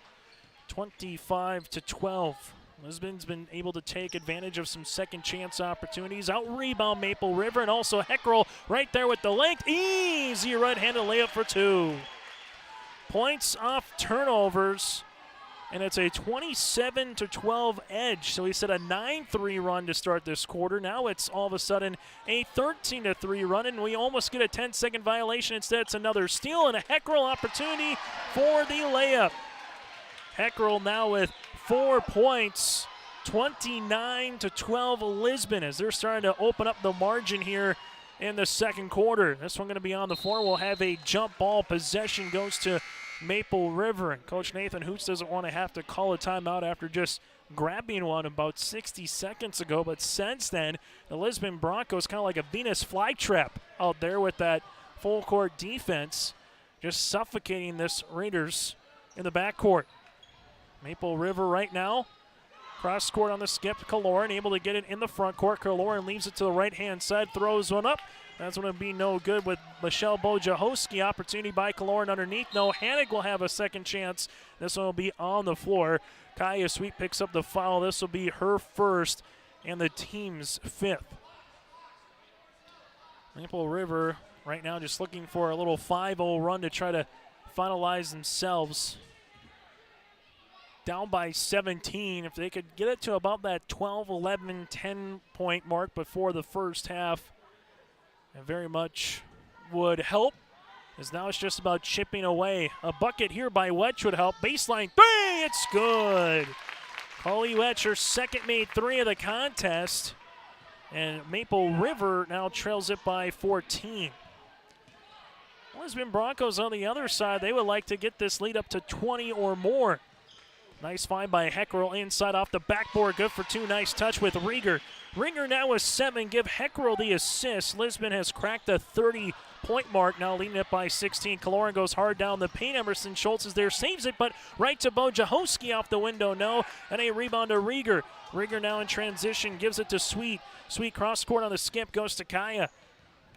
25-12. Lisbon's been able to take advantage of some second chance opportunities. Out rebound Maple River, and also Heckrell right there with the length. Easy right-handed layup for 2. Points off turnovers and it's a 27-12 edge. So he set a 9-3 run to start this quarter. Now it's all of a sudden a 13-3 run, and we almost get a 10-second violation. Instead, it's another steal and a Heckrell opportunity for the layup. Heckrell now with 4 points, 29-12 Lisbon, as they're starting to open up the margin here in the second quarter. This one going to be on the floor. We'll have a jump ball. Possession goes to Maple River, and Coach Nathan Hoots doesn't want to have to call a timeout after just grabbing one about 60 seconds ago. But since then, the Lisbon Broncos kind of like a Venus flytrap out there with that full court defense, just suffocating this Raiders in the backcourt. Maple River right now, cross court on the skip. Kaloran able to get it in the front court. Kaloran leaves it to the right-hand side, throws one up. That's going to be no good with Michelle Bojahowski. Opportunity by Kaloran underneath. No, Hannig will have a second chance. This one will be on the floor. Kaya Sweet picks up the foul. This will be her first and the team's 5th. Maple River right now just looking for a little 5-0 run to try to finalize themselves. Down by 17. If they could get it to about that 12, 11, 10-point mark before the first half, it very much would help, as now it's just about chipping away. A bucket here by Wetch would help. Baseline 3, it's good. Holly Wetch, her second made 3 of the contest, and Maple River now trails it by 14. Lisbon Broncos on the other side, they would like to get this lead up to 20 or more. Nice find by Heckrell inside off the backboard. Good for 2. Nice touch with Rieger. Rieger now with 7. Give Heckrell the assist. Lisbon has cracked the 30-point mark, now leading it by 16. Kaloran goes hard down the paint. Emerson Schultz is there, saves it, but right to Bojahowski off the window, no. And a rebound to Rieger. Rieger now in transition, gives it to Sweet. Sweet cross court on the skip, goes to Kaya.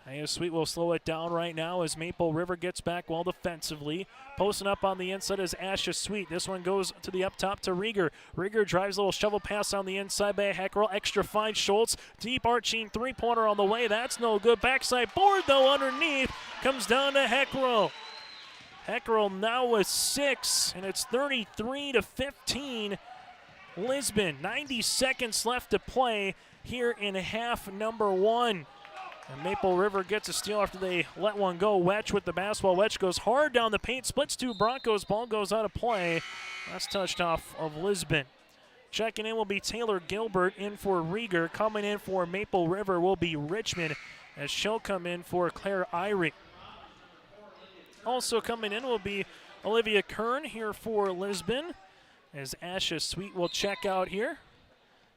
Kaya Sweet will slow it down right now as Maple River gets back well defensively. Posting up on the inside is Asha Sweet. This one goes to the up top to Rieger. Rieger drives a little shovel pass on the inside by Heckrell. Extra fine Schultz. Deep arching three-pointer on the way. That's no good. Backside board, though, underneath. Comes down to Heckrell. Heckrell now with 6, and it's 33-15. Lisbon, 90 seconds left to play here in half number 1. And Maple River gets a steal after they let one go. Wetch with the basketball. Wetch goes hard down the paint, splits 2 Broncos. Ball goes out of play. That's touched off of Lisbon. Checking in will be Taylor Gilbert in for Rieger. Coming in for Maple River will be Richmond, as she'll come in for Claire Irie. Also coming in will be Olivia Kern here for Lisbon, as Asha Sweet will check out here.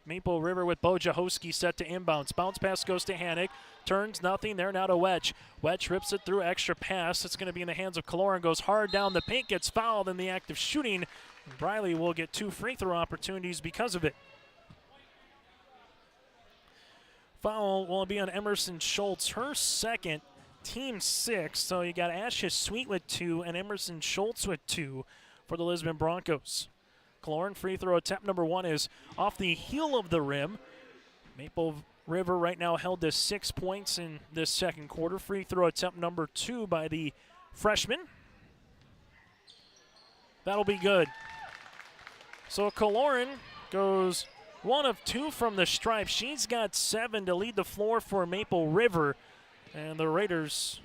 Maple River with Bojahowski set to inbounds. Bounce pass goes to Hannig. Turns nothing there, now to Wetch. Wetch rips it through, extra pass. It's going to be in the hands of Kaloran. Goes hard down the paint, gets fouled in the act of shooting. Briley will get 2 free throw opportunities because of it. Foul will be on Emerson Schultz, her second, team 6. So you got Asha Sweet with 2 and Emerson Schultz with 2 for the Lisbon Broncos. Kaloran free throw attempt number 1 is off the heel of the rim. Maple River right now held to 6 points in this second quarter. Free throw attempt number 2 by the freshman. That'll be good. So Kaloran goes 1 of 2 from the stripe. She's got 7 to lead the floor for Maple River. And the Raiders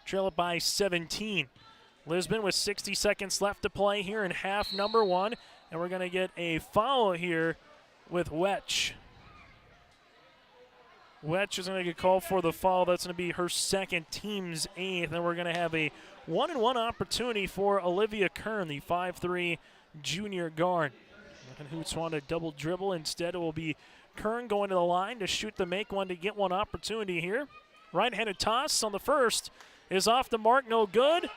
trail it by 17. Lisbon with 60 seconds left to play here in half number 1. And we're going to get a foul here with Wetch. Wetch is going to get called for the foul. That's going to be her second, team's 8th. And we're going to have a 1-and-1 opportunity for Olivia Kern, the 5'3" junior guard. And Hoots want a double dribble. Instead, it will be Kern going to the line to shoot the make one to get one opportunity here. Right-handed toss on the first is off the mark, no good.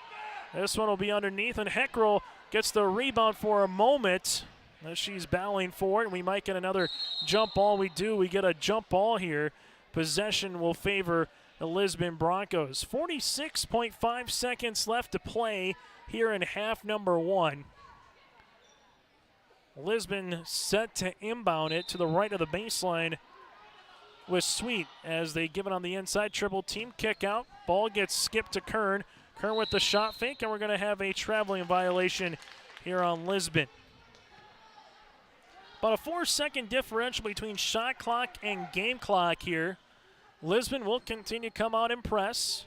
This one will be underneath, and Heckrell gets the rebound for a moment as she's battling for it. We might get another jump ball. We do. We get a jump ball here. Possession will favor the Lisbon Broncos. 46.5 seconds left to play here in half number 1. Lisbon set to inbound it to the right of the baseline with Sweet as they give it on the inside. Triple team kick out. Ball gets skipped to Kern. Kern with the shot fake, and we're going to have a traveling violation here on Lisbon. About a 4-second differential between shot clock and game clock here. Lisbon will continue to come out and press.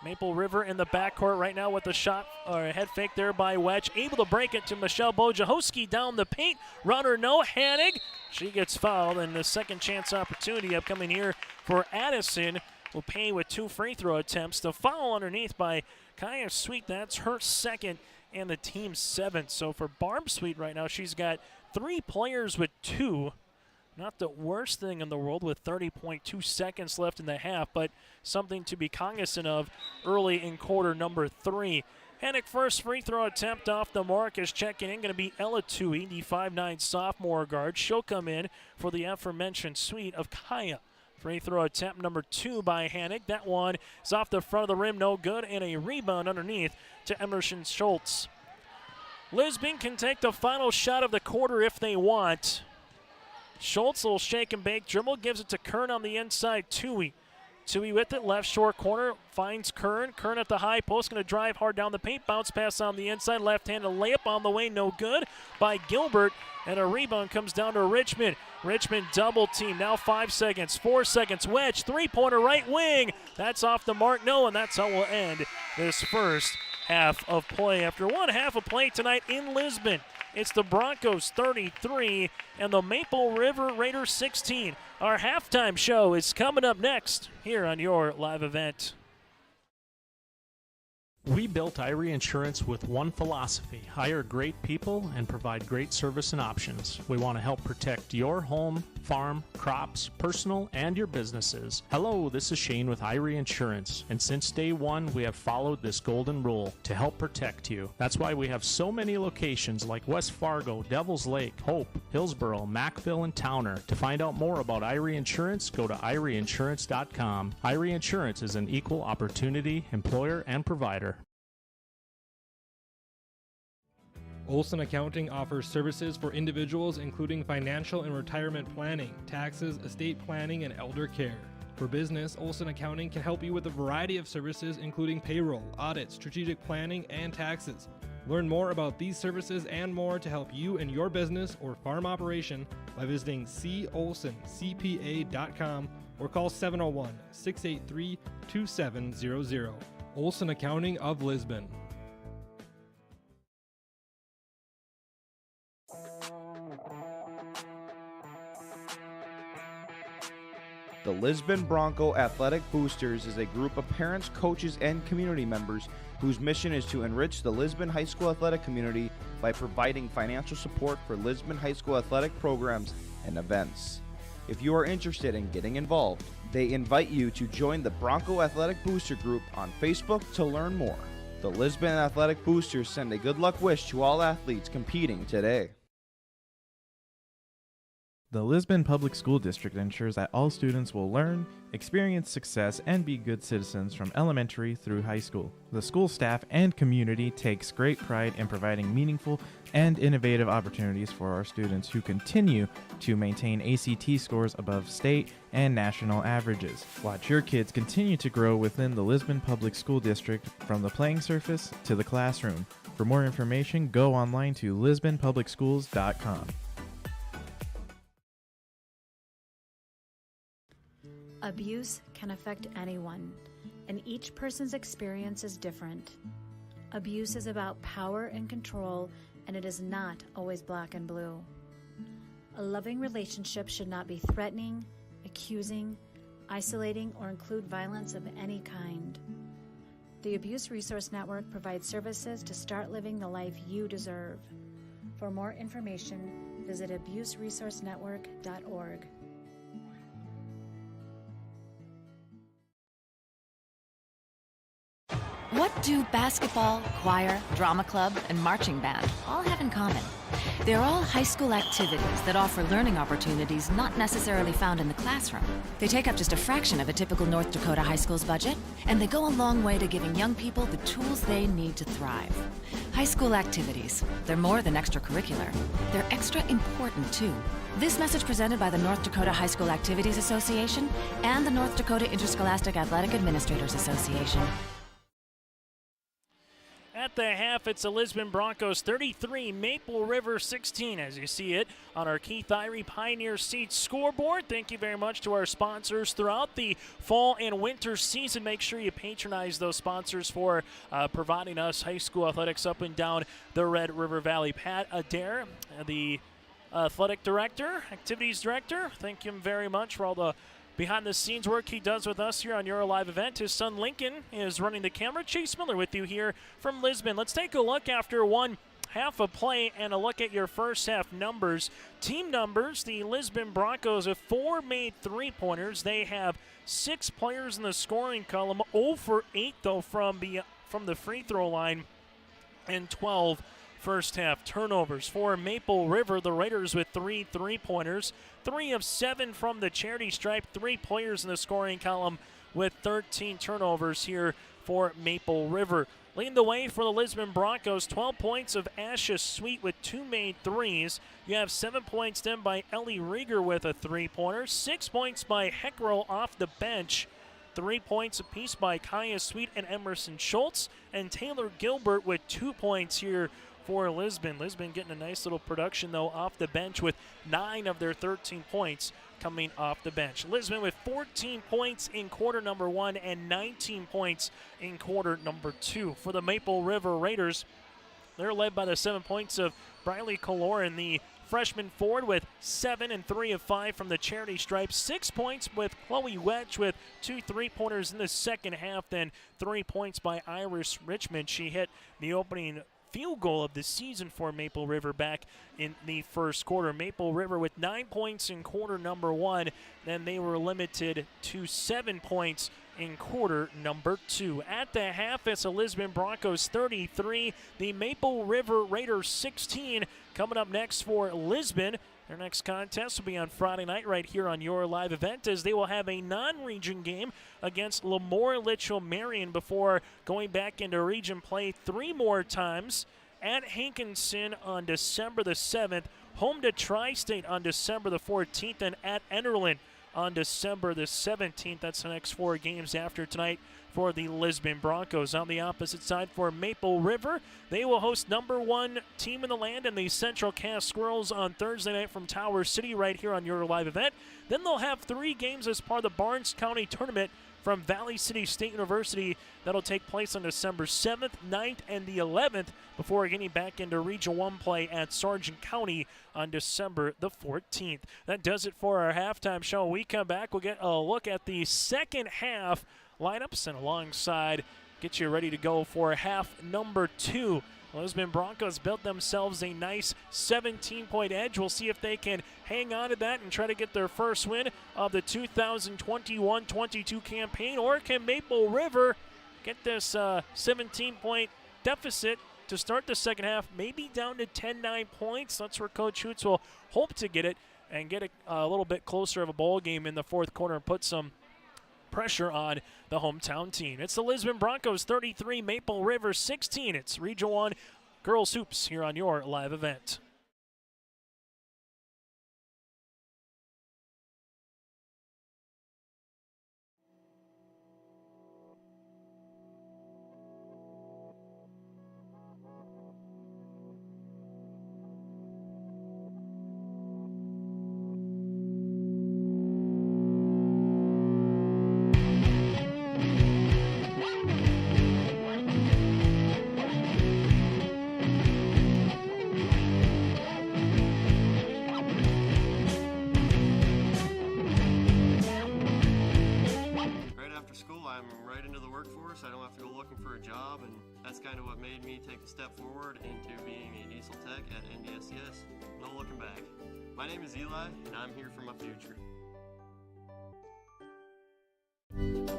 Maple River in the backcourt right now with the shot or a head fake there by Wedge. Able to break it to Michelle Wojciechowski down the paint. Runner no. Hanig. She gets fouled, and the second chance opportunity upcoming here for Addison will pay with 2 free throw attempts. The foul underneath by Kaya Sweet. That's her second and the team's 7th. So for Barb Sweet right now, she's got 3 players with 2. Not the worst thing in the world with 30.2 seconds left in the half, but something to be cognizant of early in quarter number 3. Hennick first free throw attempt off the mark is checking in. Going to be Ella Tui, the 5'9 sophomore guard. She'll come in for the aforementioned suite of Kaya. Free throw attempt number 2 by Hennick. That one is off the front of the rim, no good, and a rebound underneath to Emerson Schultz. Lisbon can take the final shot of the quarter if they want. Schultz will shake and bake dribble, gives it to Kern on the inside. Tui with it, left short corner, finds Kern. Kern at the high post, going to drive hard down the paint. Bounce pass on the inside, left-handed layup on the way, no good by Gilbert. And a rebound comes down to Richmond. Richmond double team, now 5 seconds, 4 seconds. Wedge, three-pointer right wing. That's off the mark, no, and that's how we'll end this first half of play. After one half of play tonight in Lisbon, it's the Broncos 33 and the Maple River Raiders 16. Our halftime show is coming up next here on your live event. We built Irie Insurance with one philosophy: hire great people and provide great service and options. We want to help protect your home, farm, crops, personal, and your businesses. Hello, this is Shane with Irie Insurance, and since day one, we have followed this golden rule to help protect you. That's why we have so many locations like West Fargo, Devils Lake, Hope, Hillsboro, Mackville, and Towner. To find out more about Irie Insurance, go to IrieInsurance.com. Irie Insurance is an equal opportunity employer and provider. Olson Accounting offers services for individuals including financial and retirement planning, taxes, estate planning, and elder care. For business, Olson Accounting can help you with a variety of services including payroll, audit, strategic planning, and taxes. Learn more about these services and more to help you and your business or farm operation by visiting colsoncpa.com or call 701-683-2700. Olson Accounting of Lisbon. The Lisbon Bronco Athletic Boosters is a group of parents, coaches, and community members whose mission is to enrich the Lisbon High School athletic community by providing financial support for Lisbon High School athletic programs and events. If you are interested in getting involved, they invite you to join the Bronco Athletic Booster Group on Facebook to learn more. The Lisbon Athletic Boosters send a good luck wish to all athletes competing today. The Lisbon Public School District ensures that all students will learn, experience success, and be good citizens from elementary through high school. The school staff and community takes great pride in providing meaningful and innovative opportunities for our students who continue to maintain ACT scores above state and national averages. Watch your kids continue to grow within the Lisbon Public School District from the playing surface to the classroom. For more information, go online to lisbonpublicschools.com. Abuse can affect anyone, and each person's experience is different. Abuse is about power and control, and it is not always black and blue. A loving relationship should not be threatening, accusing, isolating, or include violence of any kind. The Abuse Resource Network provides services to start living the life you deserve. For more information, visit abuseresourcenetwork.org. What do basketball, choir, drama club, and marching band all have in common? They're all high school activities that offer learning opportunities not necessarily found in the classroom. They take up just a fraction of a typical North Dakota high school's budget, and they go a long way to giving young people the tools they need to thrive. High school activities, they're more than extracurricular. They're extra important, too. This message presented by the North Dakota High School Activities Association and the North Dakota Interscholastic Athletic Administrators Association. At the half, it's the Lisbon Broncos 33, Maple River 16, as you see it on our Keith Irie Pioneer Seats scoreboard. Thank you very much to our sponsors throughout the fall and winter season. Make sure you patronize those sponsors for providing us high school athletics up and down the Red River Valley. Pat Adair, the athletic director, activities director, thank him very much for all the behind-the-scenes work he does with us here on your live event. His son Lincoln is running the camera. Chase Miller with you here from Lisbon. Let's take a look after one half of play and a look at your first half numbers. Team numbers, the Lisbon Broncos with 4 made three-pointers. They have 6 players in the scoring column, 0 for 8 though from the free throw line, and 12 first half turnovers. For Maple River, the Raiders with 3 three-pointers, 3 of 7 from the charity stripe, 3 players in the scoring column with 13 turnovers here for Maple River. Leading the way for the Lisbon Broncos, 12 points of Asha Sweet with 2 made threes. You have 7 points then by Ellie Rieger with a three-pointer, 6 points by Heckrow off the bench, 3 points apiece by Kaya Sweet and Emerson Schultz, and Taylor Gilbert with 2 points here for Lisbon. Lisbon getting a nice little production, though, off the bench with 9 of their 13 points coming off the bench. Lisbon with 14 points in quarter number 1 and 19 points in quarter number 2. For the Maple River Raiders, they're led by the 7 points of Briley Kaloran, the freshman forward, with 7 and 3 of 5 from the charity stripe. 6 points with Chloe Wedge with 2 three-pointers in the second half, then 3 points by Iris Richmond. She hit the opening field goal of the season for Maple River back in the first quarter. Maple River with 9 points in quarter number 1, then they were limited to 7 points in quarter number 2. At the half, it's the Lisbon Broncos 33, the Maple River Raiders 16. Coming up next for Lisbon, their next contest will be on Friday night right here on your live event, as they will have a non-region game against Lemoore Litchfield Marion before going back into region play 3 more times at Hankinson on December the 7th, home to Tri-State on December the 14th, and at Enderlin on December the 17th. That's the next 4 games after tonight for the Lisbon Broncos. On the opposite side for Maple River, they will host number 1 team in the land and the Central Cass Squirrels on Thursday night from Tower City right here on your live event. Then they'll have 3 games as part of the Barnes County Tournament from Valley City State University. That'll take place on December 7th, 9th, and the 11th before getting back into Region 1 play at Sargent County on December the 14th. That does it for our halftime show. When we come back, we'll get a look at the second half lineups and alongside get you ready to go for half number 2. Lisbon Broncos built themselves a nice 17-point edge. We'll see if they can hang on to that and try to get their first win of the 2021-22 campaign, or can Maple River get this 17-point deficit to start the second half, maybe down to 10-9 points. That's where Coach Hoots will hope to get it and get a little bit closer of a ball game in the fourth quarter and put some pressure on the hometown team. It's the Lisbon Broncos 33, Maple River 16. It's Region 1 Girls Hoops here on your live event. I don't have to go looking for a job, and that's kind of what made me take a step forward into being a diesel tech at NDSCS. No looking back. My name is Eli, and I'm here for my future.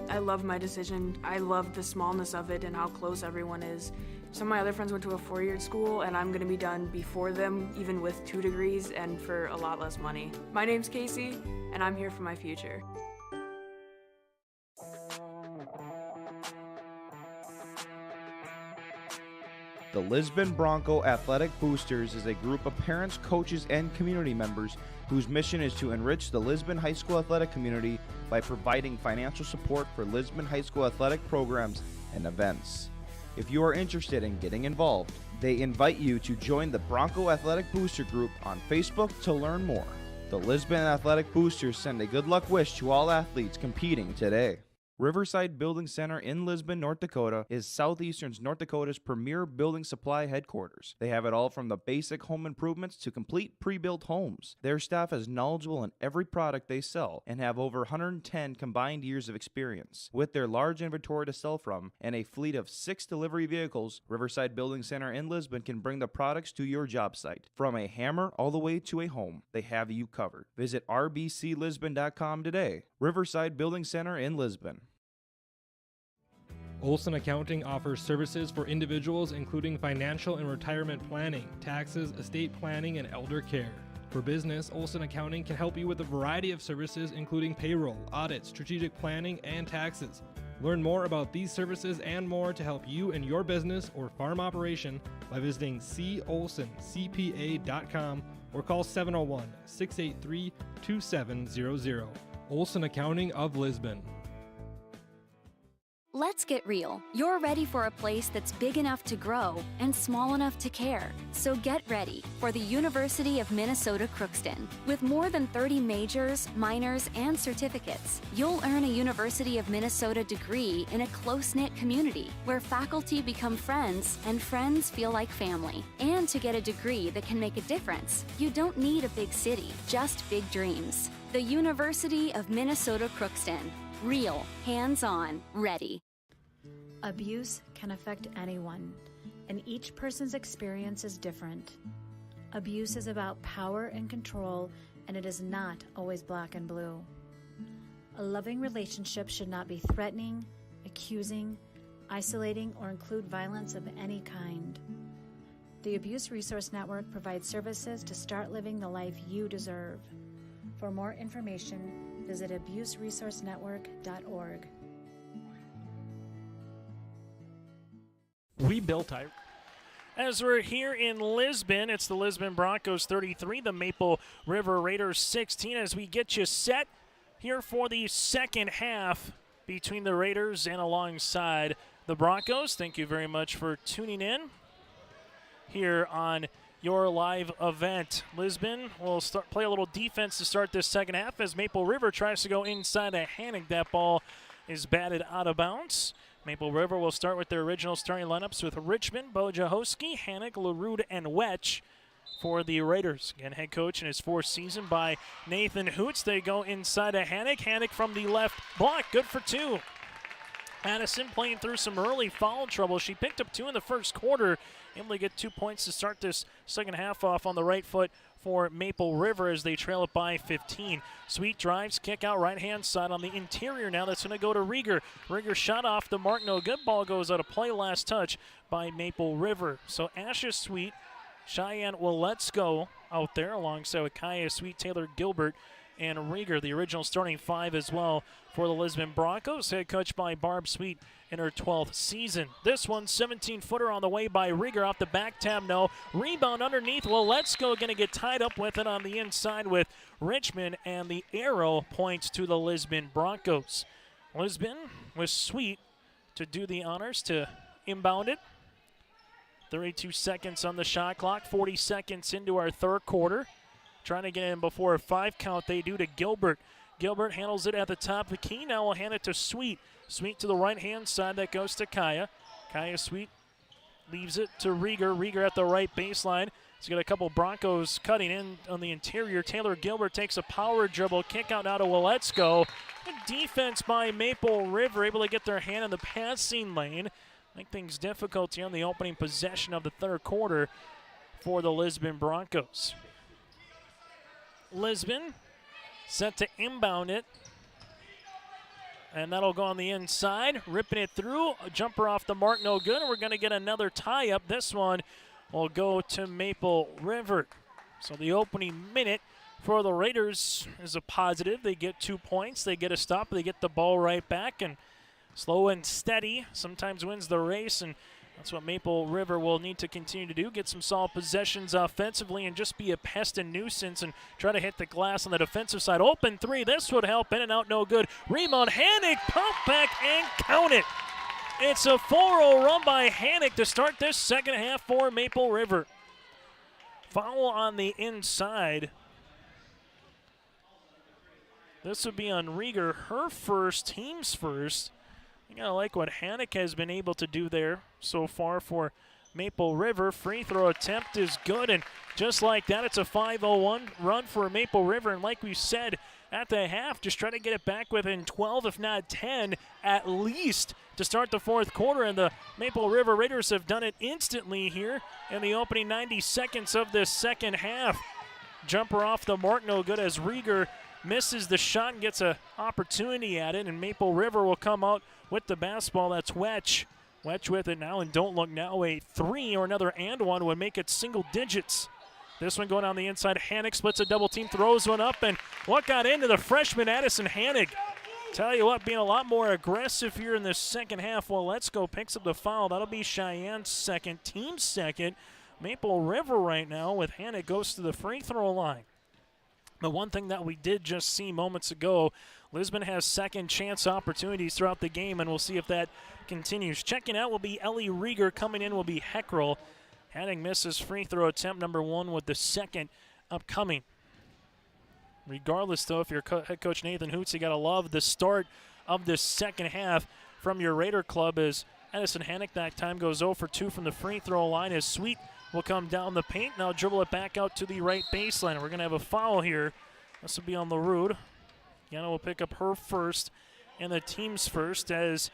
I love my decision. I love the smallness of it and how close everyone is. Some of my other friends went to a 4-year school, and I'm going to be done before them, even with 2 degrees and for a lot less money. My name's Casey, and I'm here for my future. The Lisbon Bronco Athletic Boosters is a group of parents, coaches, and community members whose mission is to enrich the Lisbon High School athletic community by providing financial support for Lisbon High School athletic programs and events. If you are interested in getting involved, they invite you to join the Bronco Athletic Booster Group on Facebook to learn more. The Lisbon Athletic Boosters send a good luck wish to all athletes competing today. Riverside Building Center in Lisbon, North Dakota is Southeastern North Dakota's premier building supply headquarters. They have it all from the basic home improvements to complete pre-built homes. Their staff is knowledgeable in every product they sell and have over 110 combined years of experience. With their large inventory to sell from and a fleet of 6 delivery vehicles, Riverside Building Center in Lisbon can bring the products to your job site. From a hammer all the way to a home, they have you covered. Visit rbclisbon.com today. Riverside Building Center in Lisbon. Olson Accounting offers services for individuals including financial and retirement planning, taxes, estate planning, and elder care. For business, Olson Accounting can help you with a variety of services including payroll, audit, strategic planning, and taxes. Learn more about these services and more to help you and your business or farm operation by visiting colsoncpa.com or call 701-683-2700. Olson Accounting of Lisbon. Let's get real. You're ready for a place that's big enough to grow and small enough to care. So get ready for the University of Minnesota Crookston. With more than 30 majors, minors, and certificates, you'll earn a University of Minnesota degree in a close-knit community where faculty become friends and friends feel like family. And to get a degree that can make a difference, you don't need a big city, just big dreams. The University of Minnesota Crookston. Real, hands-on, ready. Abuse can affect anyone, and each person's experience is different. Abuse is about power and control, and it is not always black and blue. A loving relationship should not be threatening, accusing, isolating, or include violence of any kind. The Abuse Resource Network provides services to start living the life you deserve. For more information, visit abuseresourcenetwork.org. We built As we're here in Lisbon, it's the Lisbon Broncos 33, the Maple River Raiders 16, as we get you set here for the second half between the Raiders and alongside the Broncos. Thank you very much for tuning in here on your live event. Lisbon will play a little defense to start this second half as Maple River tries to go inside a Hannock. That ball is batted out of bounds. Maple River will start with their original starting lineups with Richmond, Bojahoski, Hannock, LaRude, and Wetch for the Raiders. Again, head coach in his fourth season by Nathan Hoots. They go inside a Hannock. Hannock from the left block, good for 2. Addison playing through some early foul trouble. She picked up 2 in the first quarter, able to get 2 points to start this second half off on the right foot for Maple River as they trail it by 15. Sweet drives, kick out right-hand side on the interior now. That's going to go to Rieger. Rieger shot off the mark, no good. Ball goes out of play, last touch by Maple River. So Asha Sweet, Cheyenne Waletsko out there alongside with Kaya Sweet, Taylor Gilbert, and Rieger, the original starting 5 as well for the Lisbon Broncos, head coached by Barb Sweet in her 12th season. This one, 17-footer on the way by Rieger off the back tab, no. Rebound underneath, Waletsko going to get tied up with it on the inside with Richmond, and the arrow points to the Lisbon Broncos. Lisbon with Sweet to do the honors to inbound it. 32 seconds on the shot clock, 40 seconds into our third quarter. Trying to get in before a 5 count, they do to Gilbert. Gilbert handles it at the top of the key. Now we'll hand it to Sweet. Sweet to the right-hand side. That goes to Kaya. Kaya Sweet leaves it to Rieger. Rieger at the right baseline. He's got a couple Broncos cutting in on the interior. Taylor Gilbert takes a power dribble. Kick out now to Waletsko. Good defense by Maple River, able to get their hand in the passing lane. Make things difficult here on the opening possession of the third quarter for the Lisbon Broncos. Lisbon set to inbound it. And that'll go on the inside. Ripping it through. A jumper off the mark, no good. And we're going to get another tie-up. This one will go to Maple River. So the opening minute for the Raiders is a positive. They get 2 points. They get a stop. They get the ball right back. And slow and steady sometimes wins the race. And that's what Maple River will need to continue to do. Get some solid possessions offensively and just be a pest and nuisance and try to hit the glass on the defensive side. Open 3. This would help. In and out, no good. Rebound. Hannock. Pump back and count it. It's a 4-0 run by Hannick to start this second half for Maple River. Foul on the inside. This would be on Rieger, her first, team's first. I gotta like what Hannick has been able to do there so far for Maple River. Free throw attempt is good, and just like that, it's a 5-0 run for Maple River. And like we said at the half, just try to get it back within 12, if not 10, at least to start the fourth quarter. And the Maple River Raiders have done it instantly here in the opening 90 seconds of this second half. Jumper off the mark, no good as Rieger misses the shot and gets an opportunity at it, and Maple River will come out with the basketball. That's Wetch. Wetch with it now, and don't look now. A 3 or another and one would make it single digits. This one going on the inside. Hannick splits a double team, throws one up, and what got into the freshman Addison Hannick? Tell you what, being a lot more aggressive here in this second half. Well, Let's Go picks up the foul. That'll be Cheyenne's second, team's second. Maple River right now with Hannick goes to the free throw line. The one thing that we did just see moments ago, Lisbon has second chance opportunities throughout the game, and we'll see if that continues. Checking out will be Ellie Rieger. Coming in will be Heckrell. Hannick misses free throw attempt number 1 with the second upcoming. Regardless, though, if you're head coach Nathan Hoots, you got to love the start of this second half from your Raider club as Addison Hannick that time goes 0 for 2 from the free throw line as Sweet will come down the paint. Now dribble it back out to the right baseline. We're going to have a foul here. This will be on LaRude. Yana will pick up her first and the team's first as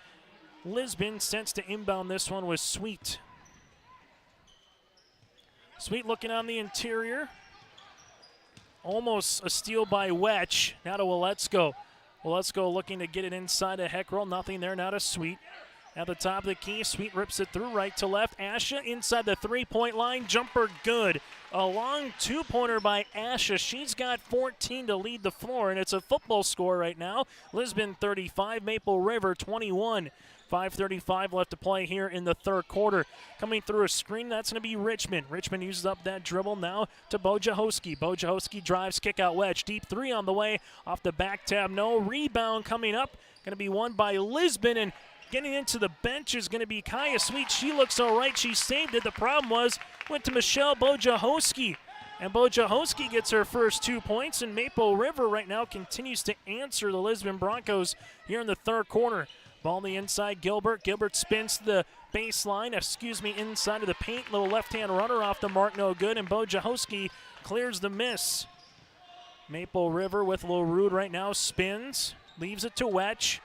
Lisbon sends to inbound this one with Sweet. Sweet looking on the interior. Almost a steal by Wetch. Now to Let's-Go. Let's-Go looking to get it inside of Heckrell. Nothing there, now to Sweet. At the top of the key, Sweet rips it through right to left. Asha inside the three-point line. Jumper good. A long two-pointer by Asha. She's got 14 to lead the floor, and it's a football score right now. Lisbon 35, Maple River 21. 5:35 left to play here in the third quarter. Coming through a screen, that's going to be Richmond. Richmond uses up that dribble now to Bojahoski. Bojahoski drives, kick out Wedge. Deep three on the way. Off the back tab, no. Rebound coming up. Going to be won by Lisbon, and getting into the bench is going to be Kaya Sweet. She looks all right. She saved it. The problem went to Michelle Bojahoski. And Bojahoski gets her first 2 points, and Maple River right now continues to answer the Lisbon Broncos here in the third quarter. Ball on the inside, Gilbert. Gilbert spins to the baseline, inside of the paint. Little left-hand runner off the mark, no good, and Bojahoski clears the miss. Maple River with LaRude right now spins, leaves it to Wetch.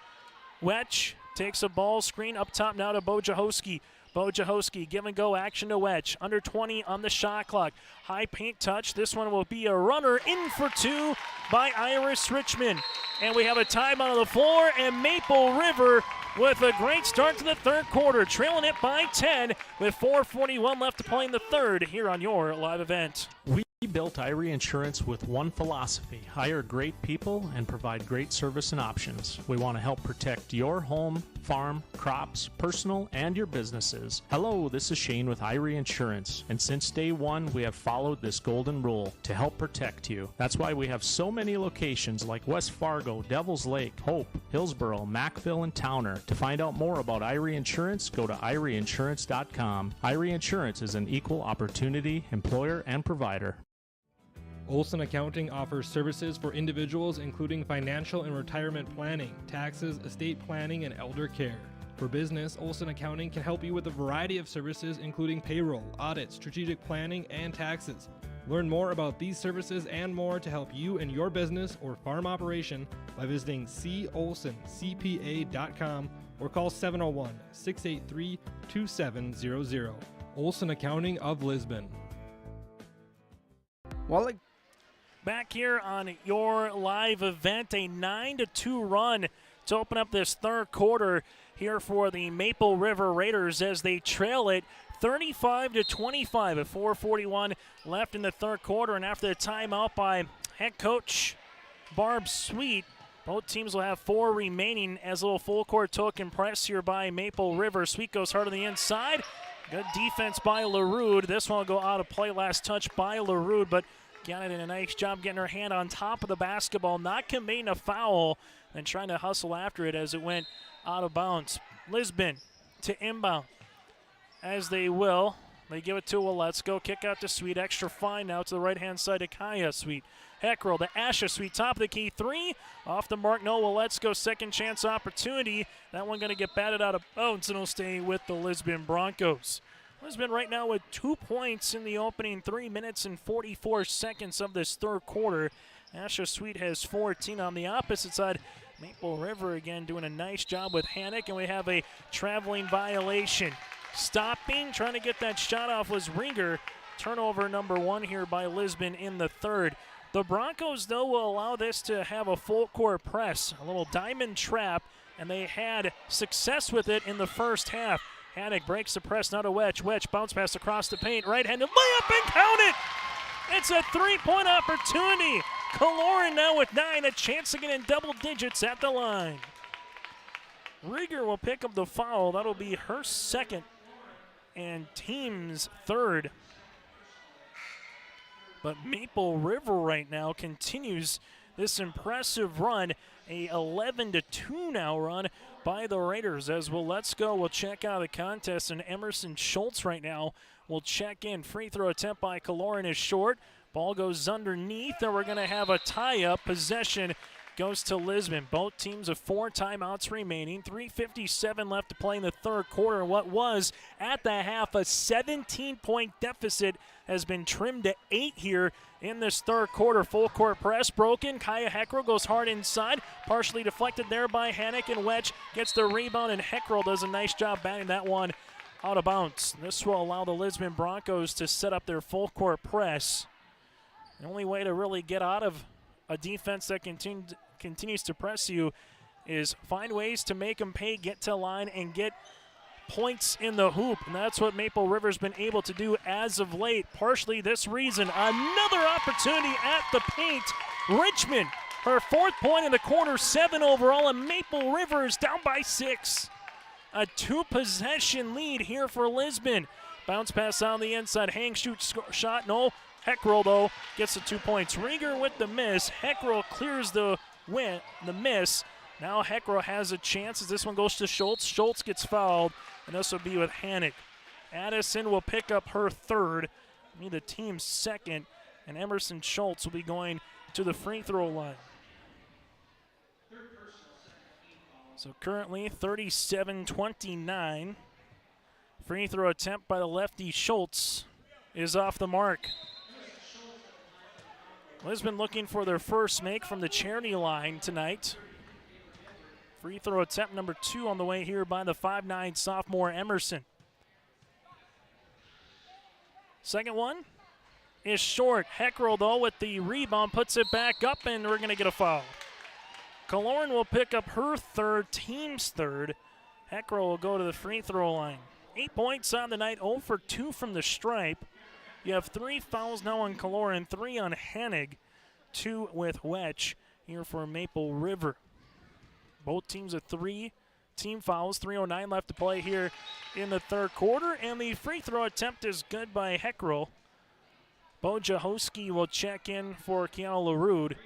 Wetch takes a ball screen up top now to Bojahoski. Bojahoski, give and go action to Wedge. Under 20 on the shot clock. High paint touch. This one will be a runner in for 2 by Iris Richmond. And we have a timeout on the floor, and Maple River with a great start to the third quarter, trailing it by 10 with 4:41 left to play in the third here on your live event. We built Irie Insurance with one philosophy: hire great people and provide great service and options. We want to help protect your home, farm, crops, personal, and your businesses. Hello, this is Shane with Irie Insurance, and since day one, we have followed this golden rule to help protect you. That's why we have so many locations like West Fargo, Devils Lake, Hope, Hillsboro, Mackville, and Towner. To find out more about Irie Insurance, go to IrieInsurance.com. Irie Insurance is an equal opportunity employer and provider. Olson Accounting offers services for individuals including financial and retirement planning, taxes, estate planning, and elder care. For business, Olson Accounting can help you with a variety of services including payroll, audit, strategic planning, and taxes. Learn more about these services and more to help you and your business or farm operation by visiting colsoncpa.com or call 701-683-2700. Olson Accounting of Lisbon. Back here on your live event, a 9-2 run to open up this third quarter here for the Maple River Raiders as they trail it 35-25 at 4:41 left in the third quarter. And after the timeout by head coach Barb Sweet, both teams will have 4 remaining as a little full court token press here by Maple River. Sweet goes hard on the inside. Good defense by LaRude. This one will go out of play. Last touch by LaRude, but Janet did a nice job getting her hand on top of the basketball, not committing a foul, and trying to hustle after it as it went out of bounds. Lisbon to inbound. As they will, they give it to Let's-Go. Kick out to Sweet. Extra fine now to the right-hand side to Kaya Sweet. Heckrell to Asha Sweet. Top of the key. 3. Off the mark. No, Let's-Go. Second chance opportunity. That one going to get batted out of bounds, and it'll stay with the Lisbon Broncos. Lisbon right now with 2 points in the opening 3 minutes and 44 seconds of this third quarter. Asha Sweet has 14 on the opposite side. Maple River again doing a nice job with Hannock, and we have a traveling violation. Stopping, trying to get that shot off was Rieger. Turnover number 1 here by Lisbon in the third. The Broncos, though, will allow this to have a full court press, a little diamond trap, and they had success with it in the first half. Hannock breaks the press, not a Wedge. Wedge bounce pass across the paint, right-handed layup and count it! It's a 3-point opportunity. Kaloran now with 9, a chance to get in double digits at the line. Rieger will pick up the foul. That'll be her second and team's third. But Maple River right now continues this impressive run, a 11-2 now run by the Raiders. As Let's-Go will check out of the contest, and Emerson Schultz right now will check in. Free throw attempt by Kaloran is short. Ball goes underneath, and we're going to have a tie-up. Possession goes to Lisbon. Both teams have 4 timeouts remaining. 3:57 left to play in the third quarter. What was, at the half, a 17-point deficit has been trimmed to 8 here in this third quarter. Full court press broken. Kaya Heckrell goes hard inside. Partially deflected there by Hannock, and Wedge gets the rebound, and Heckrell does a nice job batting that one out of bounds. This will allow the Lisbon Broncos to set up their full court press. The only way to really get out of a defense that continues to press you is find ways to make them pay, get to line, and get points in the hoop. And that's what Maple River's been able to do as of late. Partially this reason. Another opportunity at the paint. Richmond, her 4th point in the quarter, 7 overall, and Maple River is down by 6. A 2-possession lead here for Lisbon. Bounce pass on the inside. Hang, shoot, shot. No. Heckrell, though, gets the 2 points. Rieger with the miss. Heckrell clears the miss. Now Heckrell has a chance as this one goes to Schultz. Schultz gets fouled, and this will be with Hannock. Addison will pick up her third, be the team's second, and Emerson Schultz will be going to the free throw line. So currently 37-29. Free throw attempt by the lefty Schultz is off the mark. Lisbon looking for their first make from the charity line tonight. Free throw attempt number 2 on the way here by the 5'9" sophomore Emerson. Second one is short. Heckrell, though, with the rebound, puts it back up, and we're going to get a foul. Kaloran will pick up her third, team's third. Heckrell will go to the free throw line. 8 points on the night, 0 for 2 from the stripe. You have 3 fouls now on Kaloran, 3 on Hannig, 2 with Wedge here for Maple River. Both teams with 3 team fouls, 3:09 left to play here in the third quarter, and the free throw attempt is good by Heckrell. Bo Jahowski will check in for Keanu LaRude.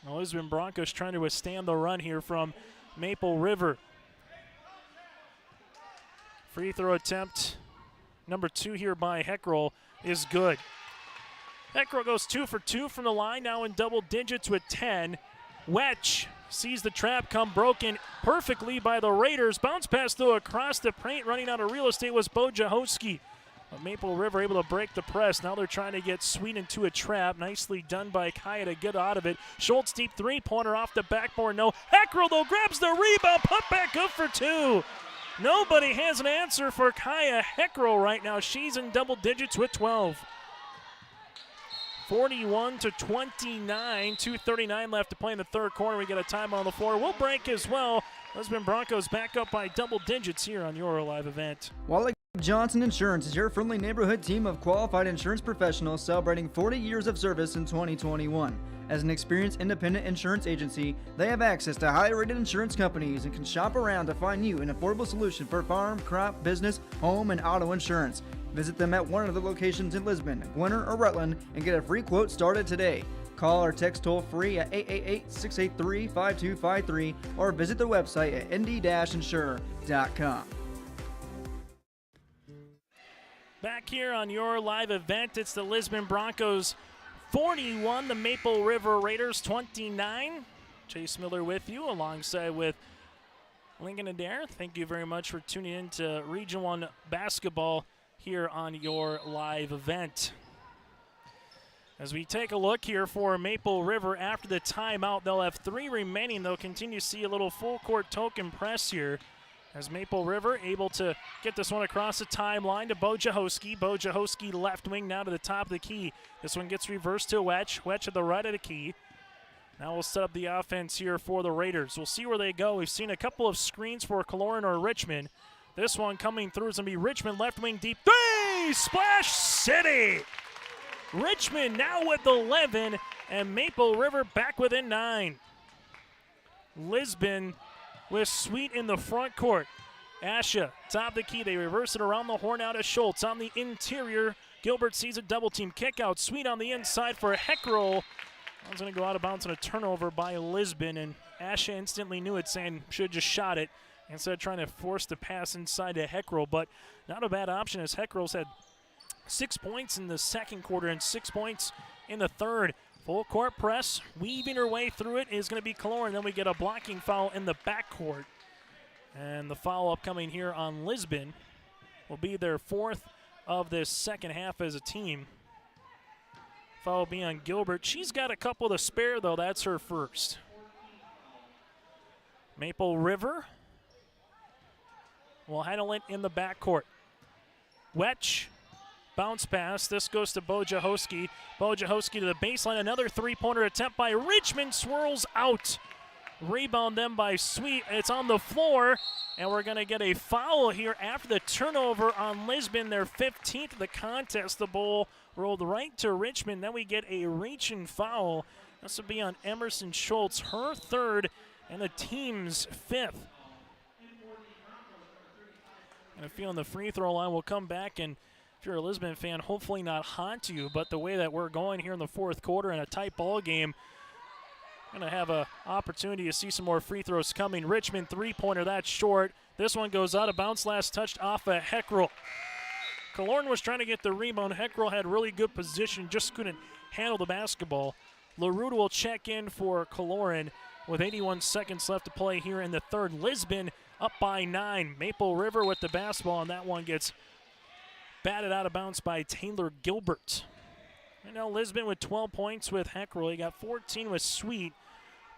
The Lisbon Broncos trying to withstand the run here from Maple River. Free throw attempt number 2 here by Heckrell is good. Heckrell goes 2 for 2 from the line, now in double digits with 10. Wedge sees the trap come broken perfectly by the Raiders. Bounce pass though across the paint, running out of real estate was Bo Jahowski. But Maple River able to break the press. Now they're trying to get Sweet into a trap. Nicely done by Kaya to get out of it. Schultz deep 3-pointer off the backboard. No. Heckrell though grabs the rebound. Put back good for 2. Nobody has an answer for Kaya Heckrell right now. She's in double digits with 12. 41-29, 2:39 left to play in the third quarter. We get a timeout on the floor. We'll break as well. Lisbon Broncos back up by double digits here on your live event. Wallach Johnson Insurance is your friendly neighborhood team of qualified insurance professionals celebrating 40 years of service in 2021. As an experienced independent insurance agency, they have access to highly rated insurance companies and can shop around to find you an affordable solution for farm, crop, business, home, and auto insurance. Visit them at one of the locations in Lisbon, Winter, or Rutland and get a free quote started today. Call or text toll free at 888-683-5253 or visit their website at nd-insurer.com. back here on your live event. It's the Lisbon Broncos 41, the Maple River Raiders 29. Chase Miller with you, alongside with Lincoln Adair. Thank you very much for tuning in to Region 1 basketball here on your live event. As we take a look here for Maple River after the timeout, they'll have 3 remaining. They'll continue to see a little full court token press here as Maple River able to get this one across the timeline to Bojahoski. Bojahoski left wing now to the top of the key. This one gets reversed to Wetch. Wetch at the right of the key. Now we'll set up the offense here for the Raiders. We'll see where they go. We've seen a couple of screens for Kaloran or Richmond. This one coming through is going to be Richmond left wing deep 3! Splash City! Richmond now with 11 and Maple River back within 9. Lisbon with Sweet in the front court. Asha, top of the key. They reverse it around the horn out of Schultz. On the interior, Gilbert sees a double team kick out. Sweet on the inside for a Heckrell. It's going to go out of bounds on a turnover by Lisbon, and Asha instantly knew it, saying should have just shot it instead of trying to force the pass inside to Heckrell. But not a bad option, as Heckrell's had 6 points in the second quarter and 6 points in the third. Full court press, weaving her way through it is going to be Kaloran. Then we get a blocking foul in the backcourt. And the foul upcoming here on Lisbon will be their 4th of this second half as a team. Foul will be on Gilbert. She's got a couple to spare, though. That's her first. Maple River will handle it in the backcourt. Wetch. Bounce pass. This goes to Bojahoski. Bojahoski to the baseline. Another three-pointer attempt by Richmond. Swirls out. Rebound then by Sweet. It's on the floor. And we're going to get a foul here after the turnover on Lisbon. Their 15th of the contest. The ball rolled right to Richmond. Then we get a reach-in foul. This will be on Emerson Schultz. Her 3rd and the team's 5th. And I feel on the free throw line will come back, and if you're a Lisbon fan, hopefully not haunt you, but the way that we're going here in the 4th quarter in a tight ball game, going to have an opportunity to see some more free throws coming. Richmond three-pointer, that's short. This one goes out of bounds, last touched off of Heckrell. Kaloran was trying to get the rebound. Heckrell had really good position, just couldn't handle the basketball. LaRuda will check in for Kaloran with 81 seconds left to play here in the third. Lisbon up by 9. Maple River with the basketball, and that one gets batted out of bounds by Taylor Gilbert. And now Lisbon with 12 points with Heckrell. He got 14 with Sweet.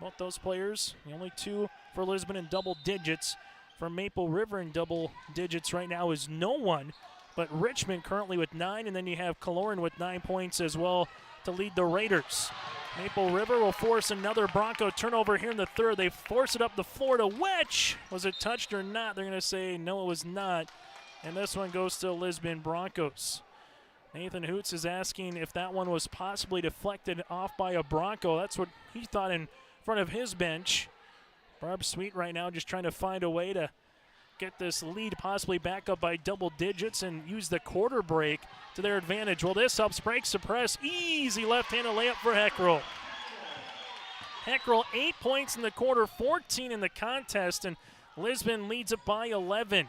Both those players, the only 2 for Lisbon in double digits. For Maple River in double digits right now is no one, but Richmond currently with 9, and then you have Kaloran with 9 points as well to lead the Raiders. Maple River will force another Bronco turnover here in the third. They force it up the floor to Wetch. Was it touched or not? They're going to say no, it was not. And this one goes to Lisbon Broncos. Nathan Hoots is asking if that one was possibly deflected off by a Bronco. That's what he thought in front of his bench. Barb Sweet right now just trying to find a way to get this lead possibly back up by double digits and use the quarter break to their advantage. Well, this helps break suppress. Easy left-handed layup for Heckrell. Heckrell 8 points in the quarter, 14 in the contest, and Lisbon leads it by 11.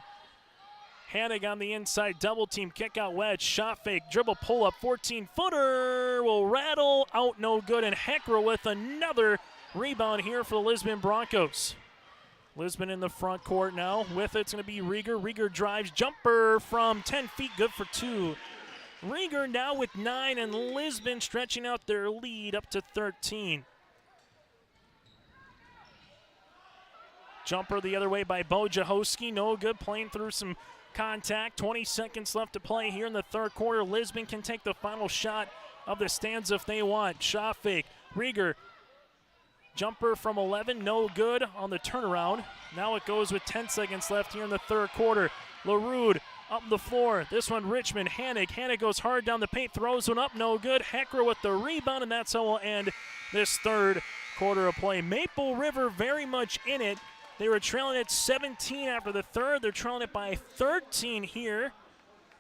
Hannig on the inside, double team, kick out Wedge, shot fake, dribble pull up, 14-footer will rattle out, no good, and Heckrell with another rebound here for the Lisbon Broncos. Lisbon in the front court now. With it's going to be Rieger. Rieger drives, jumper from 10 feet, good for 2. Rieger now with 9, and Lisbon stretching out their lead up to 13. Jumper the other way by Bojahoski, no good, playing through some contact. 20 seconds left to play here in the third quarter. Lisbon can take the final shot of the stanza if they want. Shot fake. Rieger. Jumper from 11, no good on the turnaround. Now it goes with 10 seconds left here in the third quarter. LaRude up the floor. This one, Richmond. Hannig. Hannig goes hard down the paint, throws one up, no good. Hecker with the rebound, and that's how we'll end this third quarter of play. Maple River very much in it. They were trailing at 17 after the third. They're trailing it by 13 here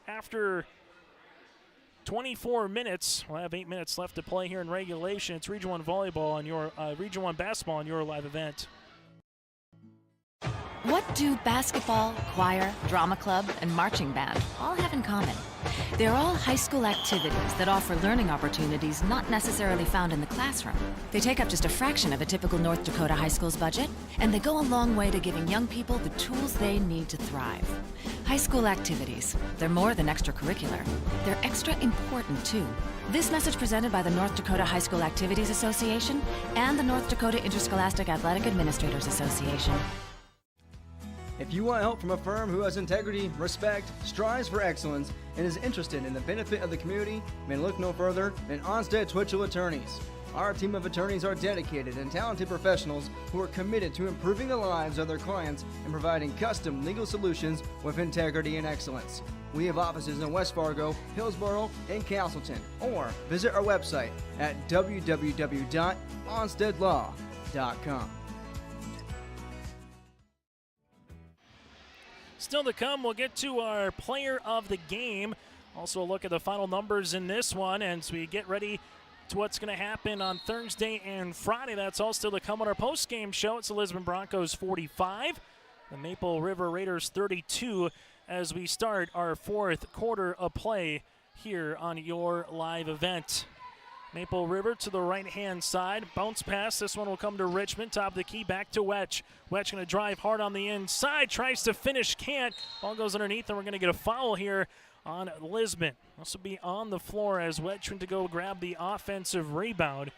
after 24 minutes. We'll have 8 minutes left to play here in regulation. It's Region 1 volleyball on your Region 1 basketball on your live event. What do basketball, choir, drama club, and marching band all have in common? They're all high school activities that offer learning opportunities not necessarily found in the classroom. They take up just a fraction of a typical North Dakota high school's budget, and they go a long way to giving young people the tools they need to thrive. High school activities, they're more than extracurricular. They're extra important, too. This message presented by the North Dakota High School Activities Association and the North Dakota Interscholastic Athletic Administrators Association. If you want help from a firm who has integrity, respect, strives for excellence, and is interested in the benefit of the community, then look no further than Onstead Twitchell Attorneys. Our team of attorneys are dedicated and talented professionals who are committed to improving the lives of their clients and providing custom legal solutions with integrity and excellence. We have offices in West Fargo, Hillsboro, and Castleton, or visit our website at www.onsteadlaw.com. Still to come, we'll get to our player of the game. Also a look at the final numbers in this one as we get ready to what's going to happen on Thursday and Friday. That's all still to come on our post-game show. It's the Lisbon Broncos 45, the Maple River Raiders 32 as we start our fourth quarter of play here on your live event. Maple River to the right-hand side. Bounce pass. This one will come to Richmond. Top of the key. Back to Wetch. Wetch going to drive hard on the inside. Tries to finish. Can't. Ball goes underneath, and we're going to get a foul here on Lisbon. This will be on the floor as Wetch went to go grab the offensive rebound.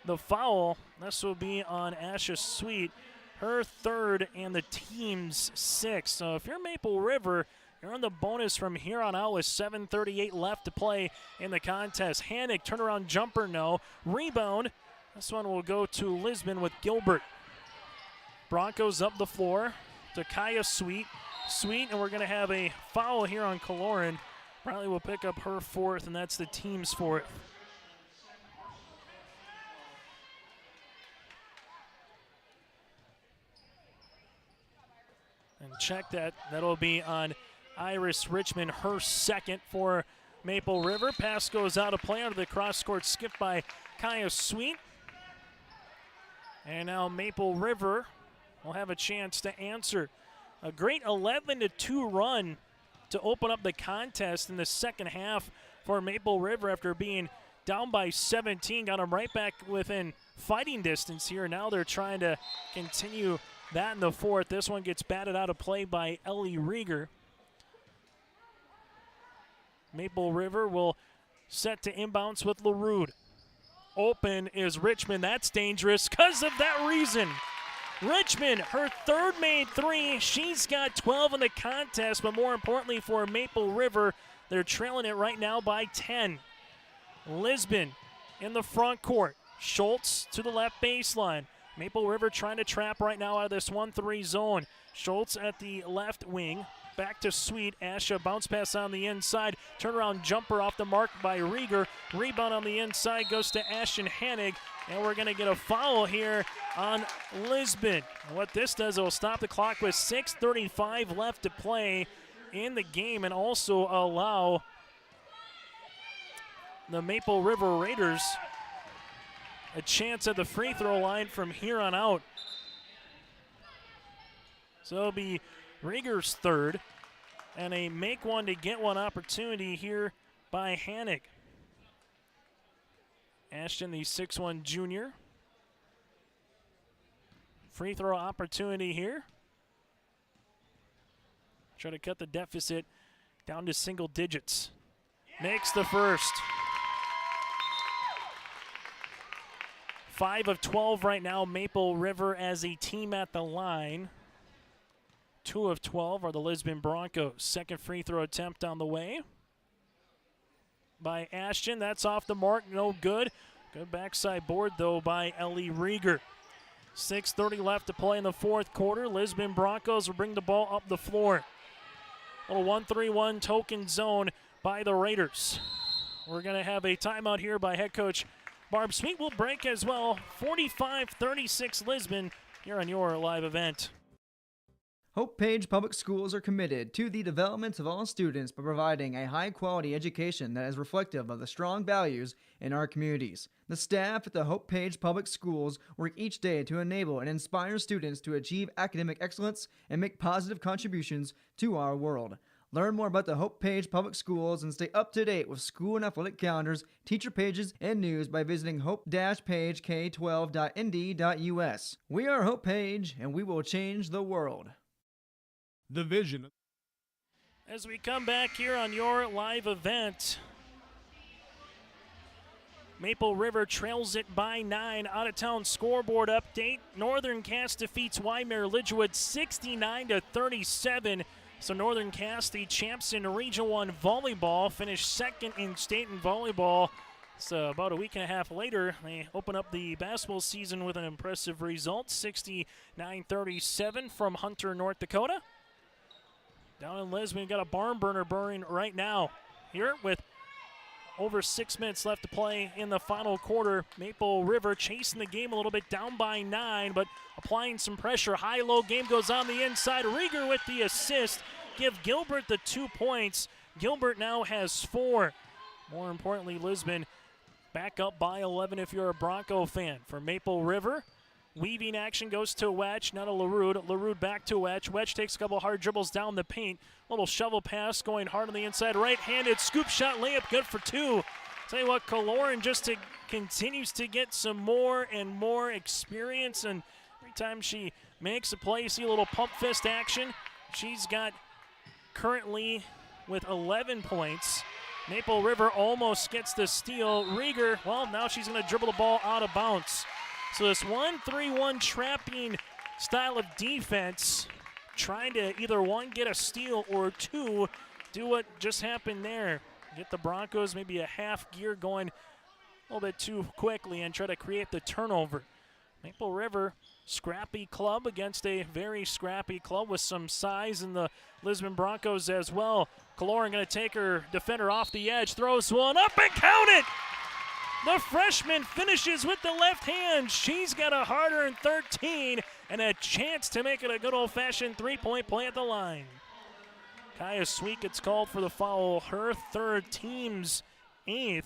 The foul, this will be on Asha Sweet. Her third and the team's sixth. So if you're Maple River, you're on the bonus from here on out with 7:38 left to play in the contest. Hannick, turnaround jumper, no. Rebound. This one will go to Lisbon with Gilbert. Broncos up the floor to Kaya Sweet. Sweet, and we're going to have a foul here on Kaloran. Riley will pick up her fourth, and that's the team's fourth. And check that. That'll be on Iris Richmond, her second for Maple River. Pass goes out of play under the cross-court skip by Kaya Sweet. And now Maple River will have a chance to answer. A great 11-2 run to open up the contest in the second half for Maple River after being down by 17. Got them right back within fighting distance here. Now they're trying to continue that in the fourth. This one gets batted out of play by Ellie Rieger. Maple River will set to inbounds with LaRue. Open is Richmond. That's dangerous because of that reason. Richmond, her third made three. She's got 12 in the contest, but more importantly for Maple River, they're trailing it right now by 10. Lisbon in the front court. Schultz to the left baseline. Maple River trying to trap right now out of this 1-3 zone. Schultz at the left wing. Back to Sweet. Asha bounce pass on the inside. Turnaround jumper off the mark by Rieger. Rebound on the inside goes to Ashton Hannig. And we're going to get a foul here on Lisbon. And what this does, it will stop the clock with 6:35 left to play in the game and also allow the Maple River Raiders a chance at the free throw line from here on out. So it'll be Rieger's third and a make one to get one opportunity here by Hannick. Ashton, the 6'1 junior. Free throw opportunity here. Try to cut the deficit down to single digits. Makes the first. 5 of 12 right now, Maple River as a team at the line. 2 of 12 are the Lisbon Broncos. Second free throw attempt on the way by Ashton. That's off the mark, no good. Good backside board, though, by Ellie Rieger. 6:30 left to play in the fourth quarter. Lisbon Broncos will bring the ball up the floor. A little 1-3-1 token zone by the Raiders. We're going to have a timeout here by head coach Barb Sweet. Will break as well. 45-36 Lisbon here on your live event. Hope Page Public Schools are committed to the development of all students by providing a high-quality education that is reflective of the strong values in our communities. The staff at the Hope Page Public Schools work each day to enable and inspire students to achieve academic excellence and make positive contributions to our world. Learn more about the Hope Page Public Schools and stay up to date with school and athletic calendars, teacher pages, and news by visiting hope-pagek12.nd.us. We are Hope Page, and we will change the world. The vision. As we come back here on your live event, Maple River trails it by 9. Out-of-town scoreboard update. Northern Cass defeats Wymer Lidgewood 69-37. So Northern Cass, the champs in Region 1 volleyball, finished second in state in volleyball. So about a week and a half later, they open up the basketball season with an impressive result, 69-37 from Hunter, North Dakota. Down in Lisbon, got a barn burner burning right now. Here with over 6 minutes left to play in the final quarter. Maple River chasing the game a little bit, down by 9, but applying some pressure. High-low game goes on the inside. Rieger with the assist. Give Gilbert the 2 points. Gilbert now has 4. More importantly, Lisbon back up by 11 if you're a Bronco fan. For Maple River, weaving action goes to Wetch, not a LaRude. LaRude back to Wetch. Wetch takes a couple hard dribbles down the paint. Little shovel pass going hard on the inside. Right-handed scoop shot layup, good for 2. Tell you what, Kaloran just continues to get some more and more experience, and every time she makes a play, you see a little pump fist action. She's got currently with 11 points. Maple River almost gets the steal. Rieger, well, now she's going to dribble the ball out of bounds. So this 1-3-1 trapping style of defense, trying to either one, get a steal, or two, do what just happened there. Get the Broncos maybe a half gear going a little bit too quickly and try to create the turnover. Maple River, scrappy club against a very scrappy club with some size in the Lisbon Broncos as well. Kaloran going to take her defender off the edge, throws one up and count it! The freshman finishes with the left hand. She's got a hard-earned 13 and a chance to make it a good old-fashioned three-point play at the line. Kaya Sweet gets called for the foul, her third, team's 8th.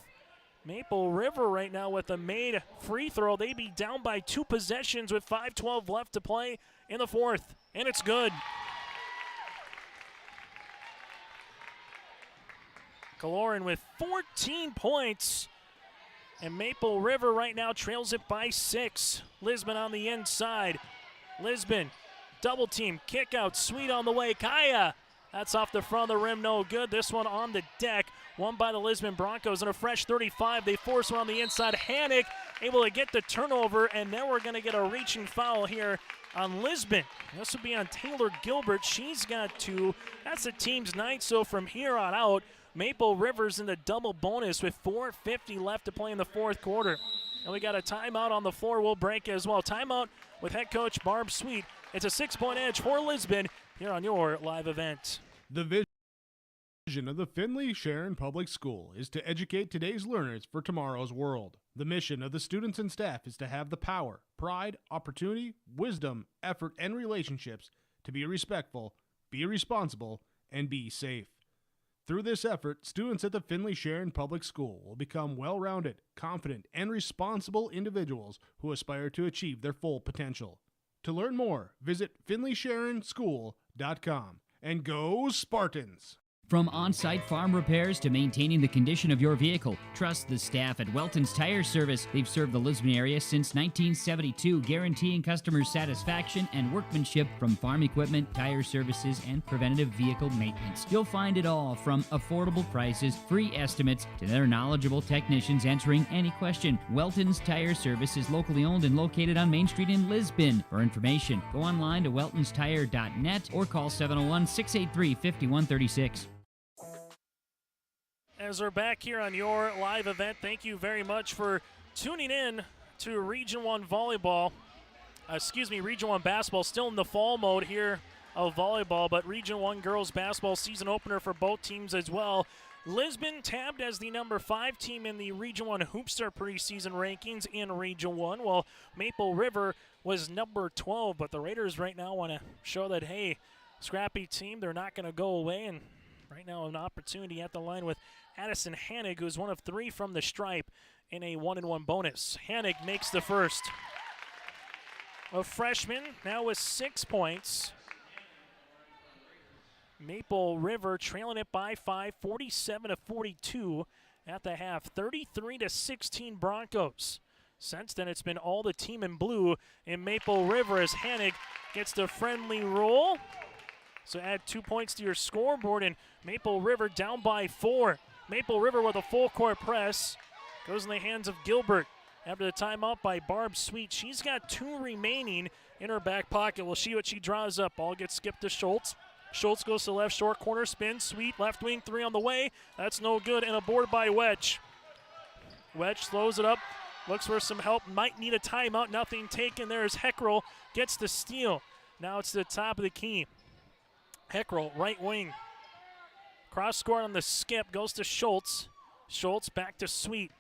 Maple River right now with a made free throw. They be down by 2 possessions with 5:12 left to play in the 4th, and it's good. Kaloran with 14 points. And Maple River right now trails it by 6. Lisbon on the inside. Lisbon, double team, kick out, Sweet on the way. Kaya, that's off the front of the rim, no good. This one on the deck, won by the Lisbon Broncos. And a fresh 35, they force one on the inside. Hannick able to get the turnover, and then we're going to get a reaching foul here on Lisbon. This will be on Taylor Gilbert. She's got 2. That's the team's 9th, so from here on out, Maple River's in the double bonus with 4:50 left to play in the 4th quarter. And we got a timeout on the floor. We'll break as well. Timeout with head coach Barb Sweet. It's a 6-point edge for Lisbon here on your live event. The vision of the Findlay Sharon Public School is to educate today's learners for tomorrow's world. The mission of the students and staff is to have the power, pride, opportunity, wisdom, effort, and relationships to be respectful, be responsible, and be safe. Through this effort, students at the Findlay Sharon Public School will become well-rounded, confident, and responsible individuals who aspire to achieve their full potential. To learn more, visit FindlaySharonSchool.com. And go Spartans! From on-site farm repairs to maintaining the condition of your vehicle, trust the staff at Welton's Tire Service. They've served the Lisbon area since 1972, guaranteeing customer satisfaction and workmanship from farm equipment, tire services, and preventative vehicle maintenance. You'll find it all from affordable prices, free estimates, to their knowledgeable technicians answering any question. Welton's Tire Service is locally owned and located on Main Street in Lisbon. For information, go online to weltonstire.net or call 701-683-5136. As we're back here on your live event, thank you very much for tuning in to Region 1 volleyball. Region 1 basketball, still in the fall mode here of volleyball, but Region 1 girls basketball season opener for both teams as well. Lisbon tabbed as the number 5 team in the Region 1 Hoopster preseason rankings in Region 1, while Maple River was number 12, but the Raiders right now want to show that, hey, scrappy team, they're not going to go away, and right now an opportunity at the line with Addison Hannig, who's one of 3 from the stripe in a 1-and-1 bonus. Hannig makes the first. A freshman now with 6 points. Maple River trailing it by 5, 47-42 at the half. 33-16 Broncos. Since then, it's been all the team in blue in Maple River as Hanig gets the friendly roll. So add 2 points to your scoreboard, and Maple River down by 4. Maple River with a full court press. Goes in the hands of Gilbert after the timeout by Barb Sweet. She's got 2 remaining in her back pocket. We'll see what she draws up. Ball gets skipped to Schultz. Schultz goes to the left short corner, spin, Sweet, left wing, 3 on the way. That's no good, and a board by Wedge. Wedge slows it up, looks for some help, might need a timeout, nothing taken. There's Heckrell, gets the steal. Now it's to the top of the key. Heckrell, right wing. Cross scored on the skip, goes to Schultz. Schultz back to Sweet.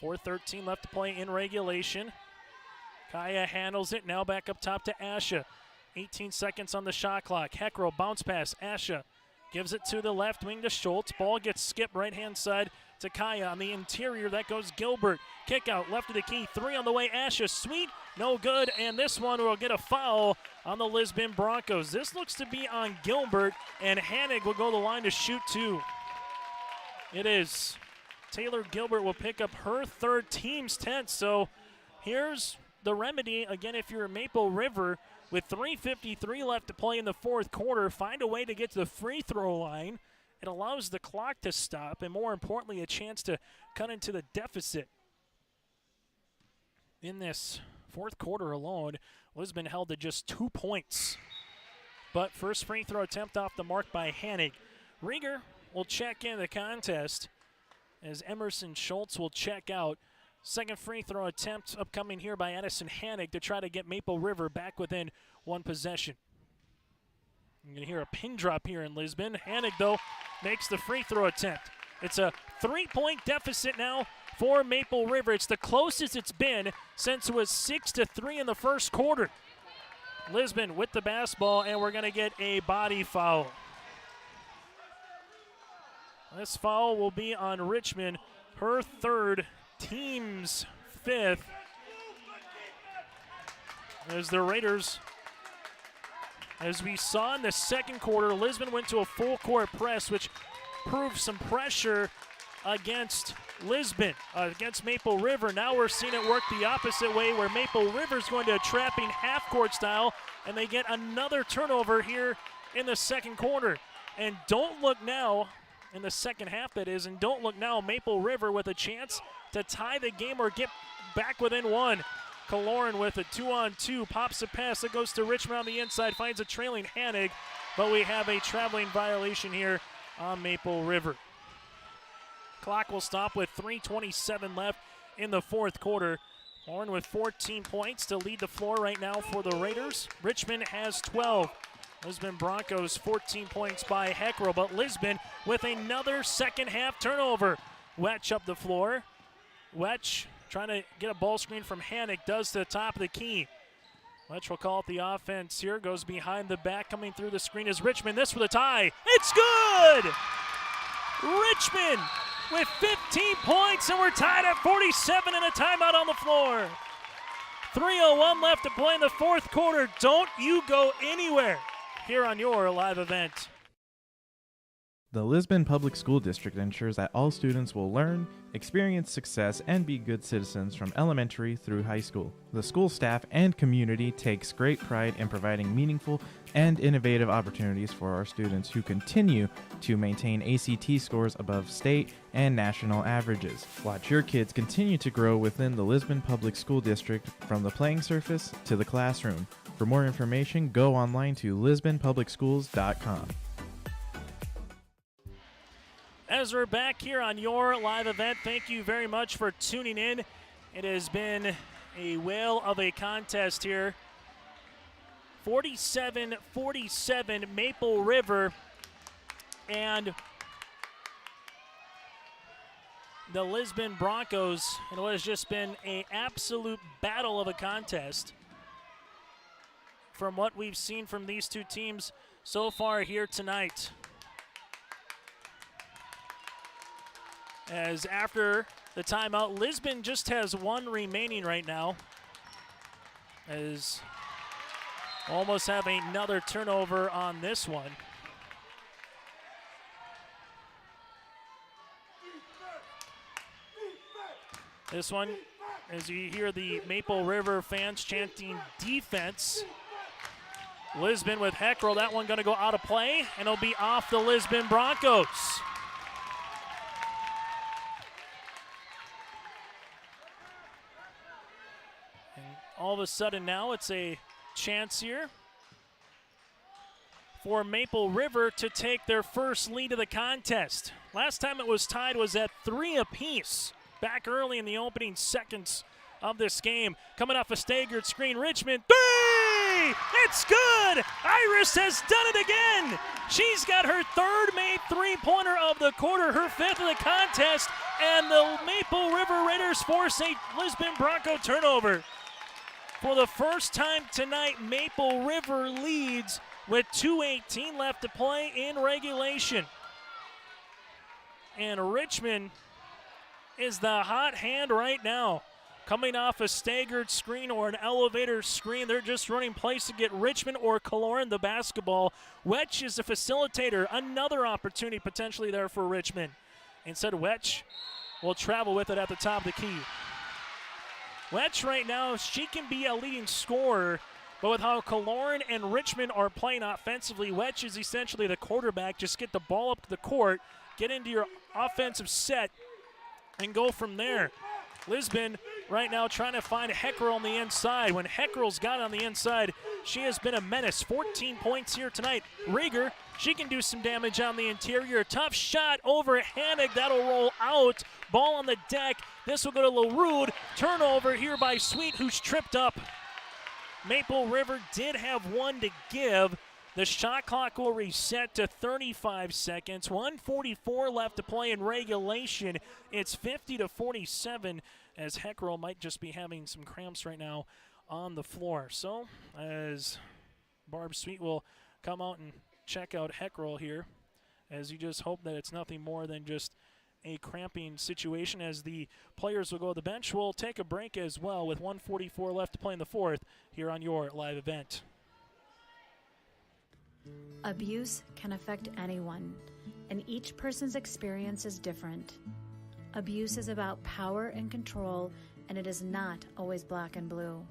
4:13 left to play in regulation. Kaya handles it, now back up top to Asha. 18 seconds on the shot clock. Heckrell, bounce pass, Asha gives it to the left wing to Schultz. Ball gets skipped right-hand side to Kaya. On the interior, that goes Gilbert. Kick out, left of the key, 3 on the way. Asha, Sweet, no good, and this one will get a foul on the Lisbon Broncos. This looks to be on Gilbert, and Hanig will go to the line to shoot 2. It is. Taylor Gilbert will pick up her 3rd, team's 10th. So here's the remedy. Again, if you're Maple River, with 3:53 left to play in the 4th quarter, find a way to get to the free throw line. It allows the clock to stop, and more importantly, a chance to cut into the deficit. In this 4th quarter alone, Lisbon held to just 2 points. But first free throw attempt off the mark by Hanig. Rieger will check in the contest as Emerson Schultz will check out. Second free throw attempt upcoming here by Addison Hanig to try to get Maple River back within 1 possession. You're going to hear a pin drop here in Lisbon. Hanig, though, makes the free throw attempt. It's a 3-point deficit now for Maple River. It's the closest it's been since it was 6-3 in the 1st quarter. Lisbon with the basketball, and we're going to get a body foul. This foul will be on Richmond, her 3rd, team's 5th. As the Raiders, as we saw in the 2nd quarter, Lisbon went to a full court press, which proved some pressure against Lisbon, against Maple River. Now we're seeing it work the opposite way, where Maple River's going to a trapping half-court style, and they get another turnover here in the 2nd quarter. And don't look now, in the 2nd half that is, and don't look now, Maple River with a chance to tie the game or get back within 1. Kaloran with a 2-on-2, pops a pass that goes to Richmond on the inside, finds a trailing Hanig, but we have a traveling violation here on Maple River. Clock will stop with 3:27 left in the 4th quarter. Kaloran with 14 points to lead the floor right now for the Raiders. Richmond has 12. Lisbon Broncos 14 points by Heckrell, but Lisbon with another 2nd half turnover. Wetch up the floor. Wetch trying to get a ball screen from Hanig, does to the top of the key. Wetch will call it the offense here, goes behind the back, coming through the screen is Richmond. This for the tie. It's good! Richmond with 15 points, and we're tied at 47 and a timeout on the floor. 3:01 left to play in the 4th quarter. Don't you go anywhere here on your live event. The Lisbon Public School District ensures that all students will learn, experience success, and be good citizens from elementary through high school. The school staff and community takes great pride in providing meaningful and innovative opportunities for our students who continue to maintain ACT scores above state and national averages. Watch your kids continue to grow within the Lisbon Public School District from the playing surface to the classroom. For more information, go online to lisbonpublicschools.com. As we're back here on your live event, thank you very much for tuning in. It has been a whale of a contest here. 47-47 Maple River, and the Lisbon Broncos in what has just been an absolute battle of a contest from what we've seen from these two teams so far here tonight. As after the timeout, Lisbon just has 1 remaining right now. As almost have another turnover on this one. This one, as you hear the Maple River fans chanting defense. Lisbon with Heckrell. That one going to go out of play, and it'll be off the Lisbon Broncos. And all of a sudden now it's a chance here for Maple River to take their first lead of the contest. Last time it was tied was at 3 apiece back early in the opening seconds of this game. Coming off a staggered screen, Richmond, 3! It's good! Iris has done it again! She's got her third made three-pointer of the quarter, her fifth of the contest, and the Maple River Raiders force a Lisbon Bronco turnover. For the first time tonight, Maple River leads with 2:18 left to play in regulation. And Richmond is the hot hand right now. Coming off a staggered screen or an elevator screen, they're just running plays to get Richmond or Kaloran the basketball. Wetch is the facilitator. Another opportunity potentially there for Richmond. Instead, Wetch will travel with it at the top of the key. Wetch right now, she can be a leading scorer, but with how Kaloran and Richmond are playing offensively, Wetch is essentially the quarterback. Just get the ball up to the court, get into your offensive set, and go from there. Lisbon right now trying to find Heckrell on the inside. When Heckrell's got on the inside, she has been a menace. 14 points here tonight. Rieger, she can do some damage on the interior. Tough shot over Hannig. That'll roll out. Ball on the deck. This will go to LaRude. Turnover here by Sweet, who's tripped up. Maple River did have one to give. The shot clock will reset to 35 seconds. 1:44 left to play in regulation. It's 50-47 as Heckrell might just be having some cramps right now on the floor. So as Barb Sweet will come out and check out Heckrell here, as you just hope that it's nothing more than just a cramping situation, as the players will go to the bench. We'll take a break as well with 1:44 left to play in the fourth here on your live event. Abuse can affect anyone, and each person's experience is different. Abuse is about power and control, and it is not always black and blue.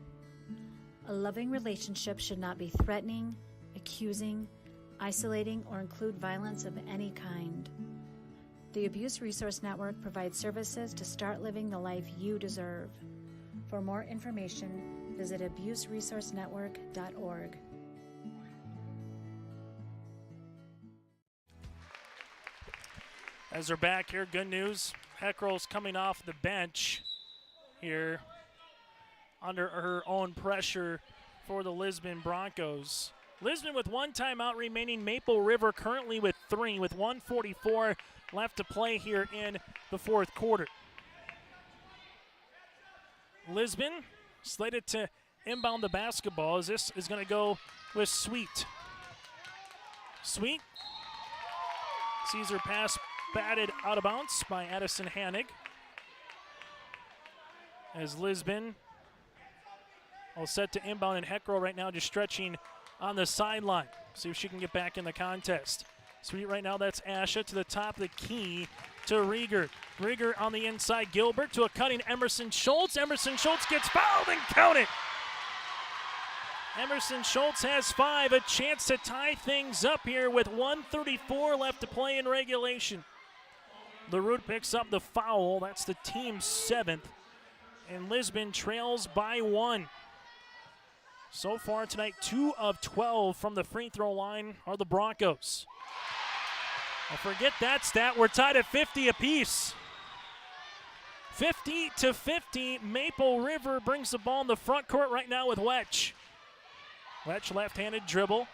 A loving relationship should not be threatening, accusing, isolating, or include violence of any kind. The Abuse Resource Network provides services to start living the life you deserve. For more information, visit abuseresourcenetwork.org. As they're back here, good news. Heckrell's coming off the bench here under her own pressure for the Lisbon Broncos. Lisbon with one timeout remaining. Maple River currently with 3 with 1:44 left to play here in the fourth quarter. Lisbon slated to inbound the basketball as this is going to go with Sweet. Sweet sees her pass batted out of bounds by Addison Hannig. As Lisbon all set to inbound, and Heckrell right now just stretching on the sideline. See if she can get back in the contest. Sweet right now, that's Asha to the top of the key to Rieger. Rieger on the inside, Gilbert to a cutting Emerson Schultz. Emerson Schultz gets fouled and count it. Emerson Schultz has 5, a chance to tie things up here with 1:34 left to play in regulation. LaRue picks up the foul. That's the team's 7th. And Lisbon trails by 1. So far tonight, 2 of 12 from the free throw line are the Broncos. Now forget that stat. We're tied at 50 apiece. 50-50. Maple River brings the ball in the front court right now with Wetch. Wetch left-handed dribble.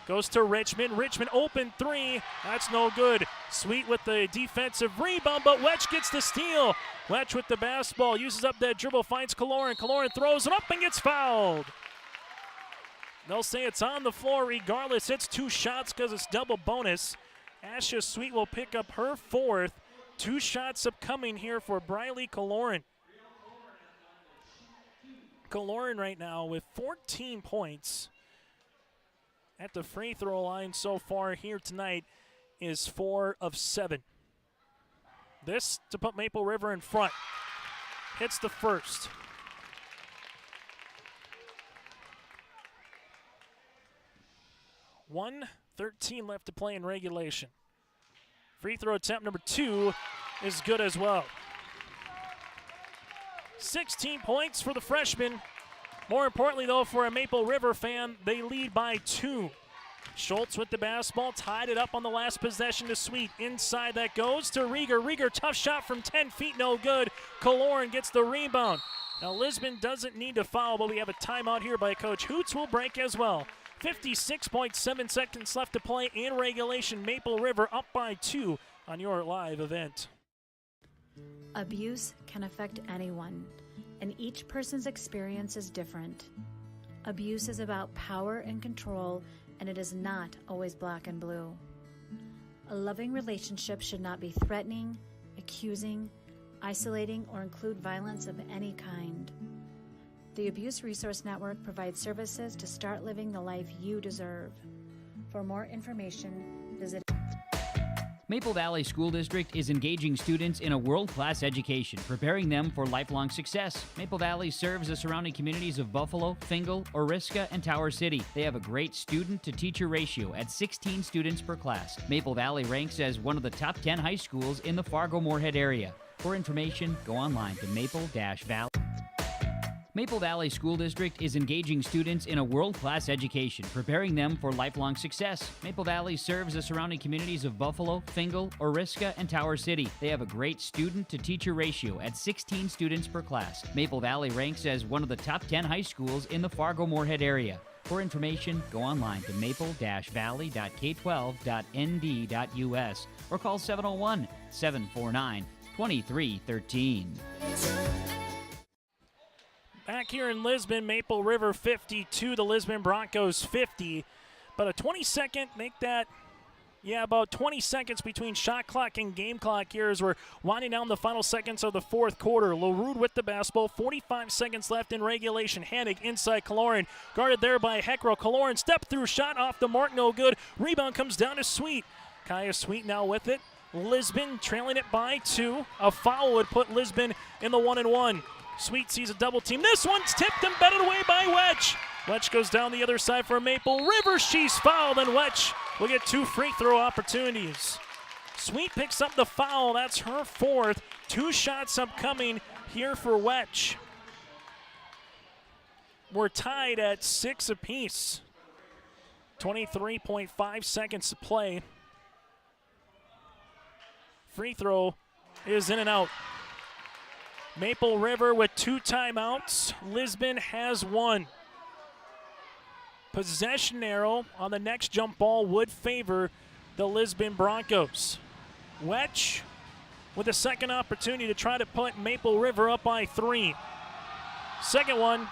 Goes to Richmond. Richmond open 3. That's no good. Sweet with the defensive rebound, but Wetch gets the steal. Wetch with the basketball. Uses up that dribble. Finds Kaloran. Kaloran throws it up and gets fouled. They'll say it's on the floor regardless. It's 2 shots because it's double bonus. Asha Sweet will pick up her 4th. 2 shots upcoming here for Briley Kaloran. Kaloran right now with 14 points. At the free throw line so far here tonight is 4 of 7. This to put Maple River in front. hits the first. .1:13 left to play in regulation. Free throw attempt number 2 is good as well. 16 points for the freshman. More importantly, though, for a Maple River fan, they lead by 2. Schultz with the basketball, tied it up on the last possession to Sweet. Inside that goes to Rieger. Rieger, tough shot from 10 feet, no good. Kaloran gets the rebound. Now Lisbon doesn't need to foul, but we have a timeout here by Coach Hoots will break as well. 56.7 seconds left to play in regulation. Maple River up by 2 on your live event. Abuse can affect anyone, and each person's experience is different. Abuse is about power and control, and it is not always black and blue. A loving relationship should not be threatening, accusing, isolating, or include violence of any kind. The Abuse Resource Network provides services to start living the life you deserve. For more information, visit Maple Valley School District is engaging students in a world-class education, preparing them for lifelong success. Maple Valley serves the surrounding communities of Buffalo, Fingal, Oriska, and Tower City. They have a great student-to-teacher ratio at 16 students per class. Maple Valley ranks as one of the top 10 high schools in the Fargo-Moorhead area. For information, go online to Maple-Valley. Maple Valley School District is engaging students in a world-class education, preparing them for lifelong success. Maple Valley serves the surrounding communities of Buffalo, Fingal, Oriska, and Tower City. They have a great student-to-teacher ratio at 16 students per class. Maple Valley ranks as one of the top 10 high schools in the Fargo-Moorhead area. For information, go online to maple-valley.k12.nd.us or call 701-749-2313. Back here in Lisbon, Maple River 52, the Lisbon Broncos 50. But a 20-second, about 20 seconds between shot clock and game clock here as we're winding down the final seconds of the fourth quarter. LaRude with the basketball, 45 seconds left in regulation. Hannig inside Kaloran, guarded there by Heckrow. Kaloran step through shot off the mark, no good. Rebound comes down to Sweet. Kaya Sweet now with it. Lisbon trailing it by 2. A foul would put Lisbon in the 1-and-1. Sweet sees a double team. This one's tipped and batted away by Wedge. Wedge goes down the other side for Maple River. She's fouled, and Wedge will get 2 free throw opportunities. Sweet picks up the foul. That's her 4th. 2 shots upcoming here for Wedge. We're tied at 6 apiece. 23.5 seconds to play. Free throw is in and out. Maple River with 2 timeouts. Lisbon has 1. Possession arrow on the next jump ball would favor the Lisbon Broncos. Wedge with a second opportunity to try to put Maple River up by 3. Second one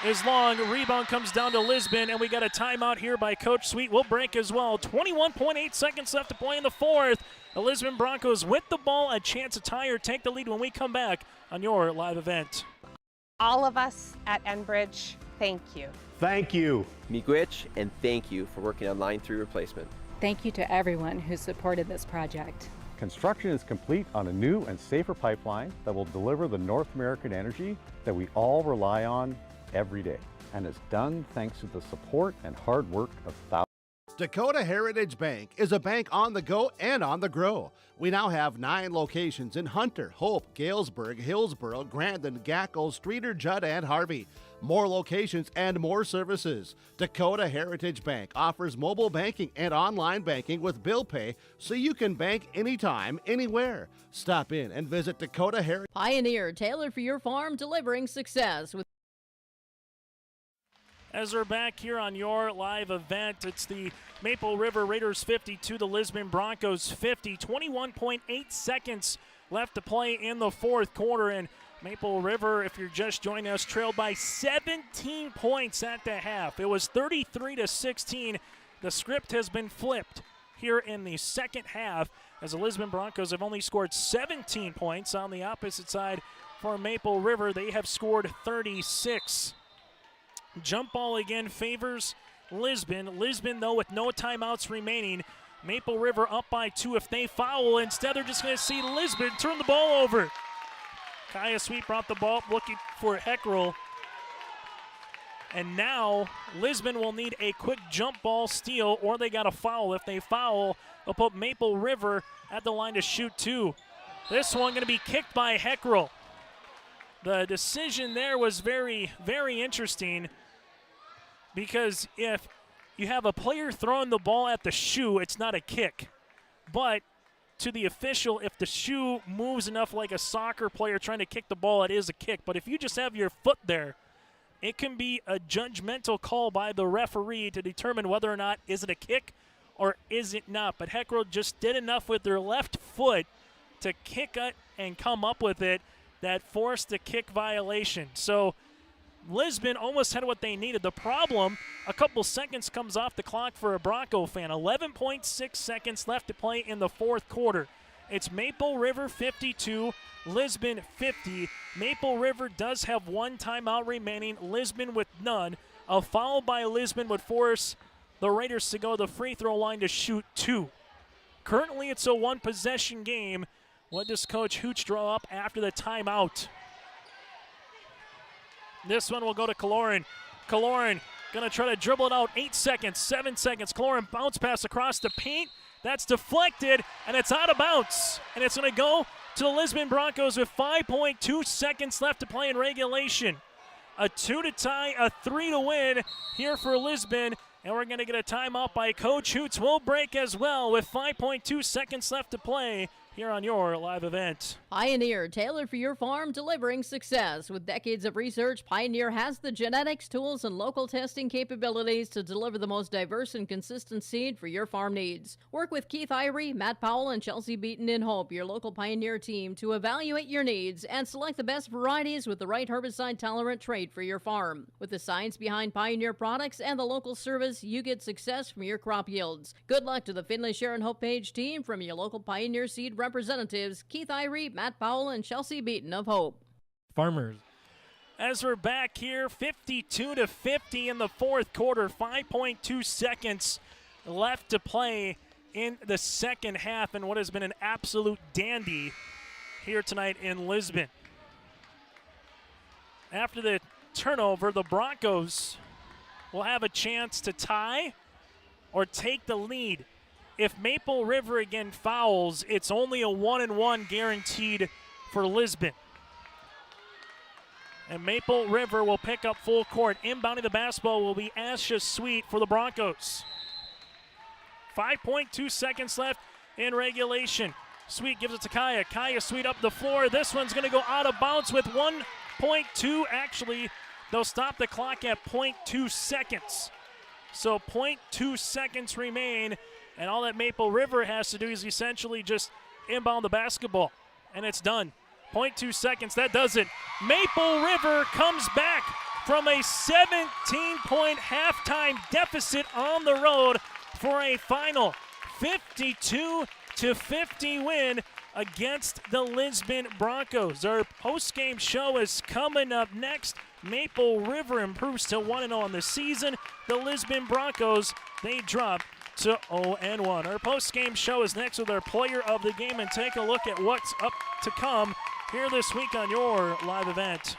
is long. Rebound comes down to Lisbon, and we got a timeout here by Coach Sweet. We'll break as well. 21.8 seconds left to play in the 4th. The Lisbon Broncos with the ball, a chance to tie or take the lead when we come back on your live event. All of us at Enbridge, thank you. Thank you. Miigwech, and thank you for working on Line 3 replacement. Thank you to everyone who supported this project. Construction is complete on a new and safer pipeline that will deliver the North American energy that we all rely on every day. And it's done thanks to the support and hard work of thousands. Dakota Heritage Bank is a bank on the go and on the grow. We now have 9 locations in Hunter, Hope, Galesburg, Hillsborough, Grandin, Gackel, Streeter, Judd, and Harvey. More locations and more services. Dakota Heritage Bank offers mobile banking and online banking with bill pay so you can bank anytime, anywhere. Stop in and visit Dakota Heritage. Pioneer, tailored for your farm, delivering success with. As we're back here on your live event, it's the Maple River Raiders 52, the Lisbon Broncos 50. 21.8 seconds left to play in the 4th quarter, and Maple River, if you're just joining us, trailed by 17 points at the half. It was 33-16. The script has been flipped here in the second half, as the Lisbon Broncos have only scored 17 points. On the opposite side for Maple River, they have scored 36. Jump ball again favors Lisbon. Lisbon, though, with no timeouts remaining. Maple River up by 2 if they foul. Instead, they're just going to see Lisbon turn the ball over. Kaya Sweet brought the ball up looking for Heckrell. And now Lisbon will need a quick jump ball steal, or they got a foul. If they foul, they'll put Maple River at the line to shoot two. This one going to be kicked by Heckrell. The decision there was very, very interesting, because if you have a player throwing the ball at the shoe, it's not a kick. But to the official, if the shoe moves enough like a soccer player trying to kick the ball, it is a kick. But if you just have your foot there, it can be a judgmental call by the referee to determine whether or not is it a kick or is it not. But Heckrell just did enough with their left foot to kick it and come up with it that forced the kick violation. So Lisbon almost had what they needed. The problem, a couple seconds comes off the clock for a Bronco fan. 11.6 seconds left to play in the fourth quarter. It's Maple River 52, Lisbon 50. Maple River does have one timeout remaining, Lisbon with none. A foul by Lisbon would force the Raiders to go to the free throw line to shoot two. Currently, it's a one-possession game. What does Coach Hooch draw up after the timeout? This one will go to Kaloran. Kaloran going to try to dribble it out. 8 seconds, 7 seconds. Kaloran bounce pass across the paint. That's deflected, and it's out of bounds. And it's going to go to the Lisbon Broncos with 5.2 seconds left to play in regulation. A 2 to tie, a 3 to win here for Lisbon. And we're going to get a timeout by Coach Hoots. Will break as well with 5.2 seconds left to play here on your live event. Pioneer, tailored for your farm, delivering success. With decades of research, Pioneer has the genetics, tools, and local testing capabilities to deliver the most diverse and consistent seed for your farm needs. Work with Keith Irie, Matt Powell, and Chelsea Beaton in Hope, your local Pioneer team, to evaluate your needs and select the best varieties with the right herbicide-tolerant trait for your farm. With the science behind Pioneer products and the local service, you get success from your crop yields. Good luck to the Findlay Sharon Hope Page team from your local Pioneer seed representatives, Keith Irie, Matt Powell, and Chelsea Beaton of Hope. Farmers. As we're back here, 52 to 50 in the fourth quarter, 5.2 seconds left to play in the second half, and what has been an absolute dandy here tonight in Lisbon. After the turnover, the Broncos will have a chance to tie or take the lead. If Maple River again fouls, it's only a 1-and-1 guaranteed for Lisbon. And Maple River will pick up full court. Inbounding the basketball will be Asha Sweet for the Broncos. 5.2 seconds left in regulation. Sweet gives it to Kaya. Kaya Sweet up the floor. This one's going to go out of bounds with 1.2. Actually, they'll stop the clock at 0.2 seconds. So 0.2 seconds remain. And all that Maple River has to do is essentially just inbound the basketball. And it's done. 0.2 seconds, that does it. Maple River comes back from a 17-point halftime deficit on the road for a final 52-50 win against the Lisbon Broncos. Our post-game show is coming up next. Maple River improves to 1-0 on the season. The Lisbon Broncos, they drop to 0-1. Our post-game show is next with our player of the game, and take a look at what's up to come here this week on your live event.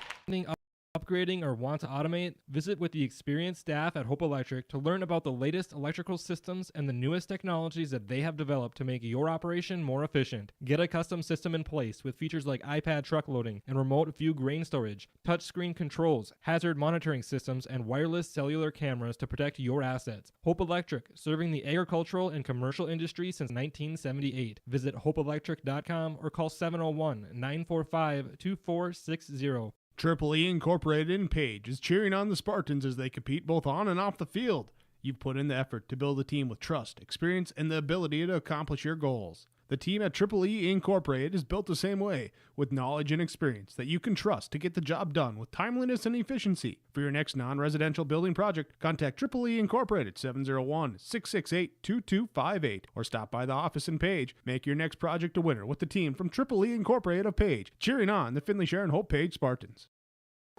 Upgrading or want to automate? Visit with the experienced staff at Hope Electric to learn about the latest electrical systems and the newest technologies that they have developed to make your operation more efficient. Get a custom system in place with features like iPad truck loading and remote view grain storage, touchscreen controls, hazard monitoring systems, and wireless cellular cameras to protect your assets. Hope Electric, serving the agricultural and commercial industry since 1978. Visit hopeelectric.com or call 701-945-2460. Triple E Incorporated in Page is cheering on the Spartans as they compete both on and off the field. You've put in the effort to build a team with trust, experience, and the ability to accomplish your goals. The team at Triple E Incorporated is built the same way, with knowledge and experience that you can trust to get the job done with timeliness and efficiency. For your next non-residential building project, contact Triple E Incorporated 701-668-2258 or stop by the office in Page. Make your next project a winner with the team from Triple E Incorporated of Page, cheering on the Findlay Sharon Hope Page Spartans.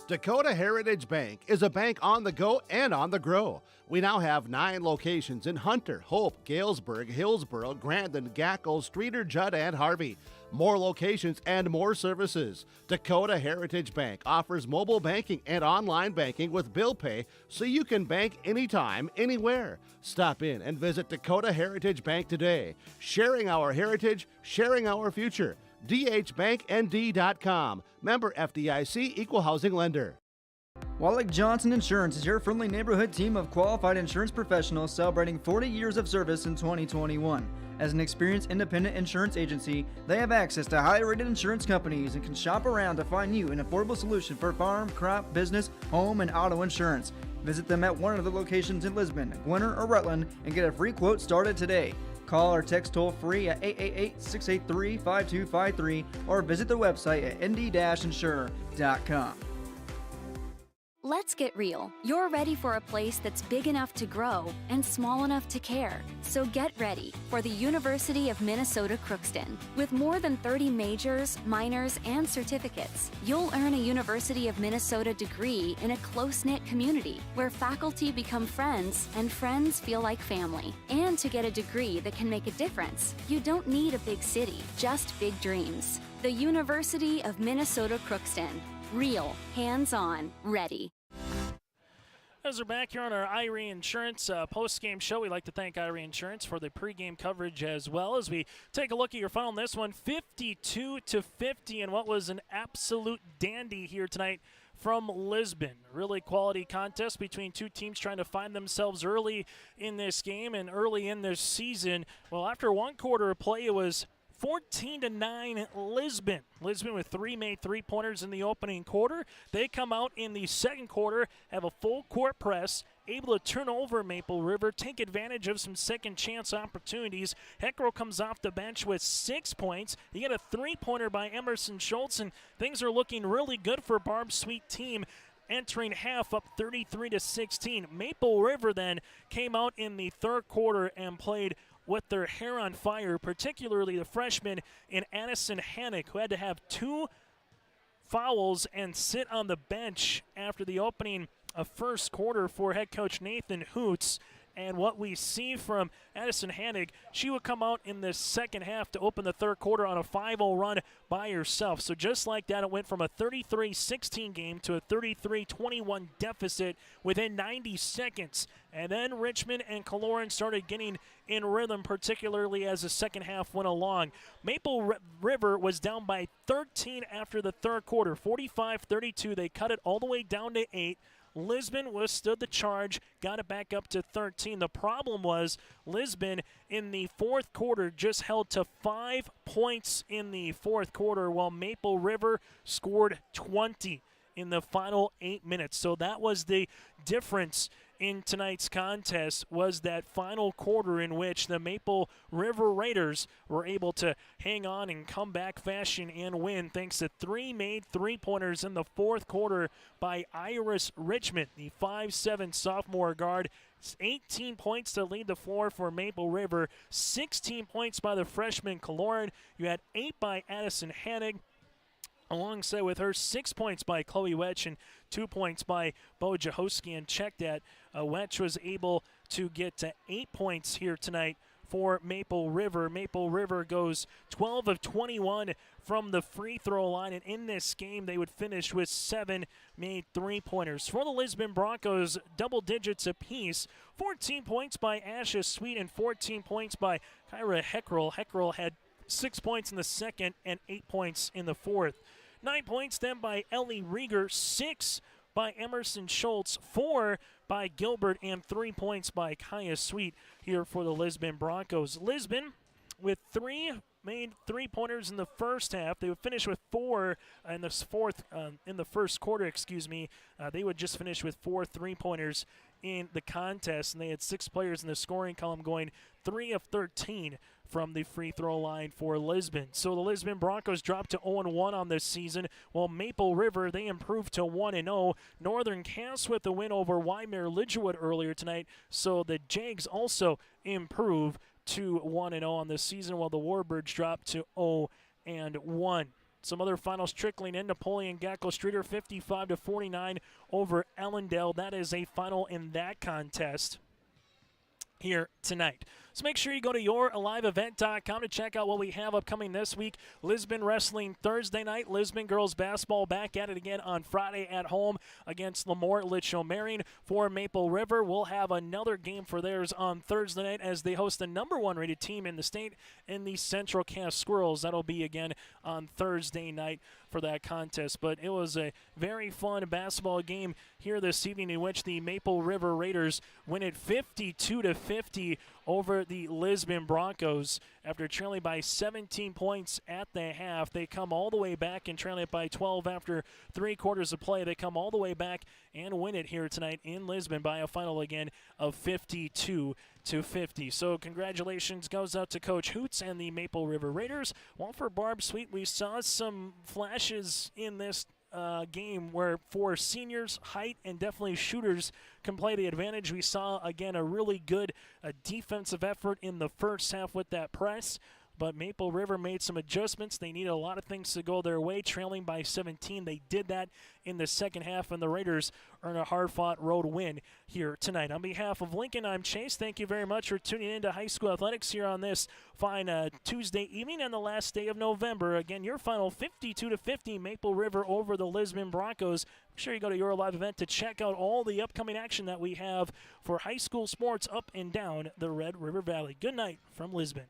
Dakota Heritage Bank is a bank on the go and on the grow. We now have 9 locations in Hunter, Hope, Galesburg, Hillsboro, Grandin, Gackle, Streeter, Judd, and Harvey. More locations and more services. Dakota Heritage Bank offers mobile banking and online banking with bill pay so you can bank anytime, anywhere. Stop in and visit Dakota Heritage Bank today. Sharing our heritage, sharing our future. dhbanknd.com. Member FDIC, Equal Housing Lender. Wallach Johnson Insurance is your friendly neighborhood team of qualified insurance professionals celebrating 40 years of service in 2021. As an experienced independent insurance agency, they have access to high-rated insurance companies and can shop around to find you an affordable solution for farm, crop, business, home, and auto insurance. Visit them at one of their locations in Lisbon, Gwinnett, or Rutland and get a free quote started today. Call or text toll-free at 888-683-5253 or visit their website at nd-insurer.com. Let's get real. You're ready for a place that's big enough to grow and small enough to care. So get ready for the University of Minnesota Crookston. With more than 30 majors, minors, and certificates, you'll earn a University of Minnesota degree in a close-knit community where faculty become friends and friends feel like family. And to get a degree that can make a difference, you don't need a big city, just big dreams. The University of Minnesota Crookston. Real, hands-on, ready. As we're back here on our Irie Insurance post-game show, we'd like to thank Irie Insurance for the pregame coverage as well as we take a look at your final on this one, 52-50, and what was an absolute dandy here tonight from Lisbon. Really quality contest between two teams trying to find themselves early in this game and early in this season. Well, after one quarter of play, it was 14-9 Lisbon. Lisbon with three made three-pointers in the opening quarter. They come out in the second quarter, have a full court press, able to turn over Maple River, take advantage of some second chance opportunities. Heckrell comes off the bench with 6 points. You get a three-pointer by Emerson Schultz, and things are looking really good for Barb's Sweet team. Entering half up 33-16. Maple River then came out in the third quarter and played with their hair on fire, particularly the freshman in Addison Hannick, who had to have 2 fouls and sit on the bench after the opening of first quarter for head coach Nathan Hoots. And what we see from Addison Hannig, she would come out in the second half to open the third quarter on a 5-0 run by herself. So just like that, it went from a 33-16 game to a 33-21 deficit within 90 seconds. And then Richmond and Kaloran started getting in rhythm, particularly as the second half went along. Maple River was down by 13 after the third quarter, 45-32. They cut it all the way down to 8. Lisbon withstood the charge, got it back up to 13. The problem was Lisbon in the fourth quarter just held to 5 points in the fourth quarter, while Maple River scored 20 in the final 8 minutes. So that was the difference in tonight's contest, was that final quarter in which the Maple River Raiders were able to hang on in comeback fashion and win thanks to 3 made three-pointers in the fourth quarter by Iris Richmond, the 5'7" sophomore guard. 18 points to lead the floor for Maple River, 16 points by the freshman Kaloran. You had 8 by Addison Hannig. Alongside with her, 6 points by Chloe Wetch and 2 points by Bo Jahowski. And check that, Wetch was able to get to 8 points here tonight for Maple River. Maple River goes 12 of 21 from the free throw line, and in this game they would finish with 7 made three-pointers. For the Lisbon Broncos, double digits apiece, 14 points by Asha Sweet and 14 points by Kyra Heckrell. Heckrell had 6 points in the second and 8 points in the fourth. 9 points then by Ellie Rieger, 6 by Emerson Schultz, 4 by Gilbert, and 3 points by Kaya Sweet here for the Lisbon Broncos. Lisbon with 3 made three-pointers in the first half. They would finish with 4 in the first quarter, They would just finish with 4 three-pointers in the contest, and they had 6 players in the scoring column going 3 of 13 from the free throw line for Lisbon. So the Lisbon Broncos dropped to 0-1 on this season, while Maple River, they improved to 1-0. Northern Cass with the win over Wymere Lidgerwood earlier tonight, so the Jags also improve to 1-0 on this season, while the Warbirds dropped to 0-1. Some other finals trickling in. Napoleon Gackle Streeter 55-49 over Ellendale. That is a final in that contest here tonight. So make sure you go to youraliveevent.com to check out what we have upcoming this week. Lisbon wrestling Thursday night. Lisbon girls basketball back at it again on Friday at home against Lemoore Litchfield-Marion. For Maple River, we'll have another game for theirs on Thursday night as they host the number 1 rated team in the state in the Central Cass Squirrels. That'll be again on Thursday night for that contest. But it was a very fun basketball game here this evening in which the Maple River Raiders win it 52-50 over the Lisbon Broncos. After trailing by 17 points at the half, they come all the way back and trail it by 12 after 3 quarters of play. They come all the way back and win it here tonight in Lisbon by a final again of 52-50. So congratulations goes out to Coach Hoots and the Maple River Raiders. While for Barb Sweet, we saw some flashes in this game where for seniors, height and definitely shooters can play the advantage. We saw, again, a really good defensive effort in the first half with that press. But Maple River made some adjustments. They needed a lot of things to go their way, trailing by 17. They did that in the second half, and the Raiders earn a hard-fought road win here tonight. On behalf of Lincoln, I'm Chase. Thank you very much for tuning in to high school athletics here on this fine Tuesday evening and the last day of November. Again, your final 52-50 Maple River over the Lisbon Broncos. Make sure you go to your live event to check out all the upcoming action that we have for high school sports up and down the Red River Valley. Good night from Lisbon.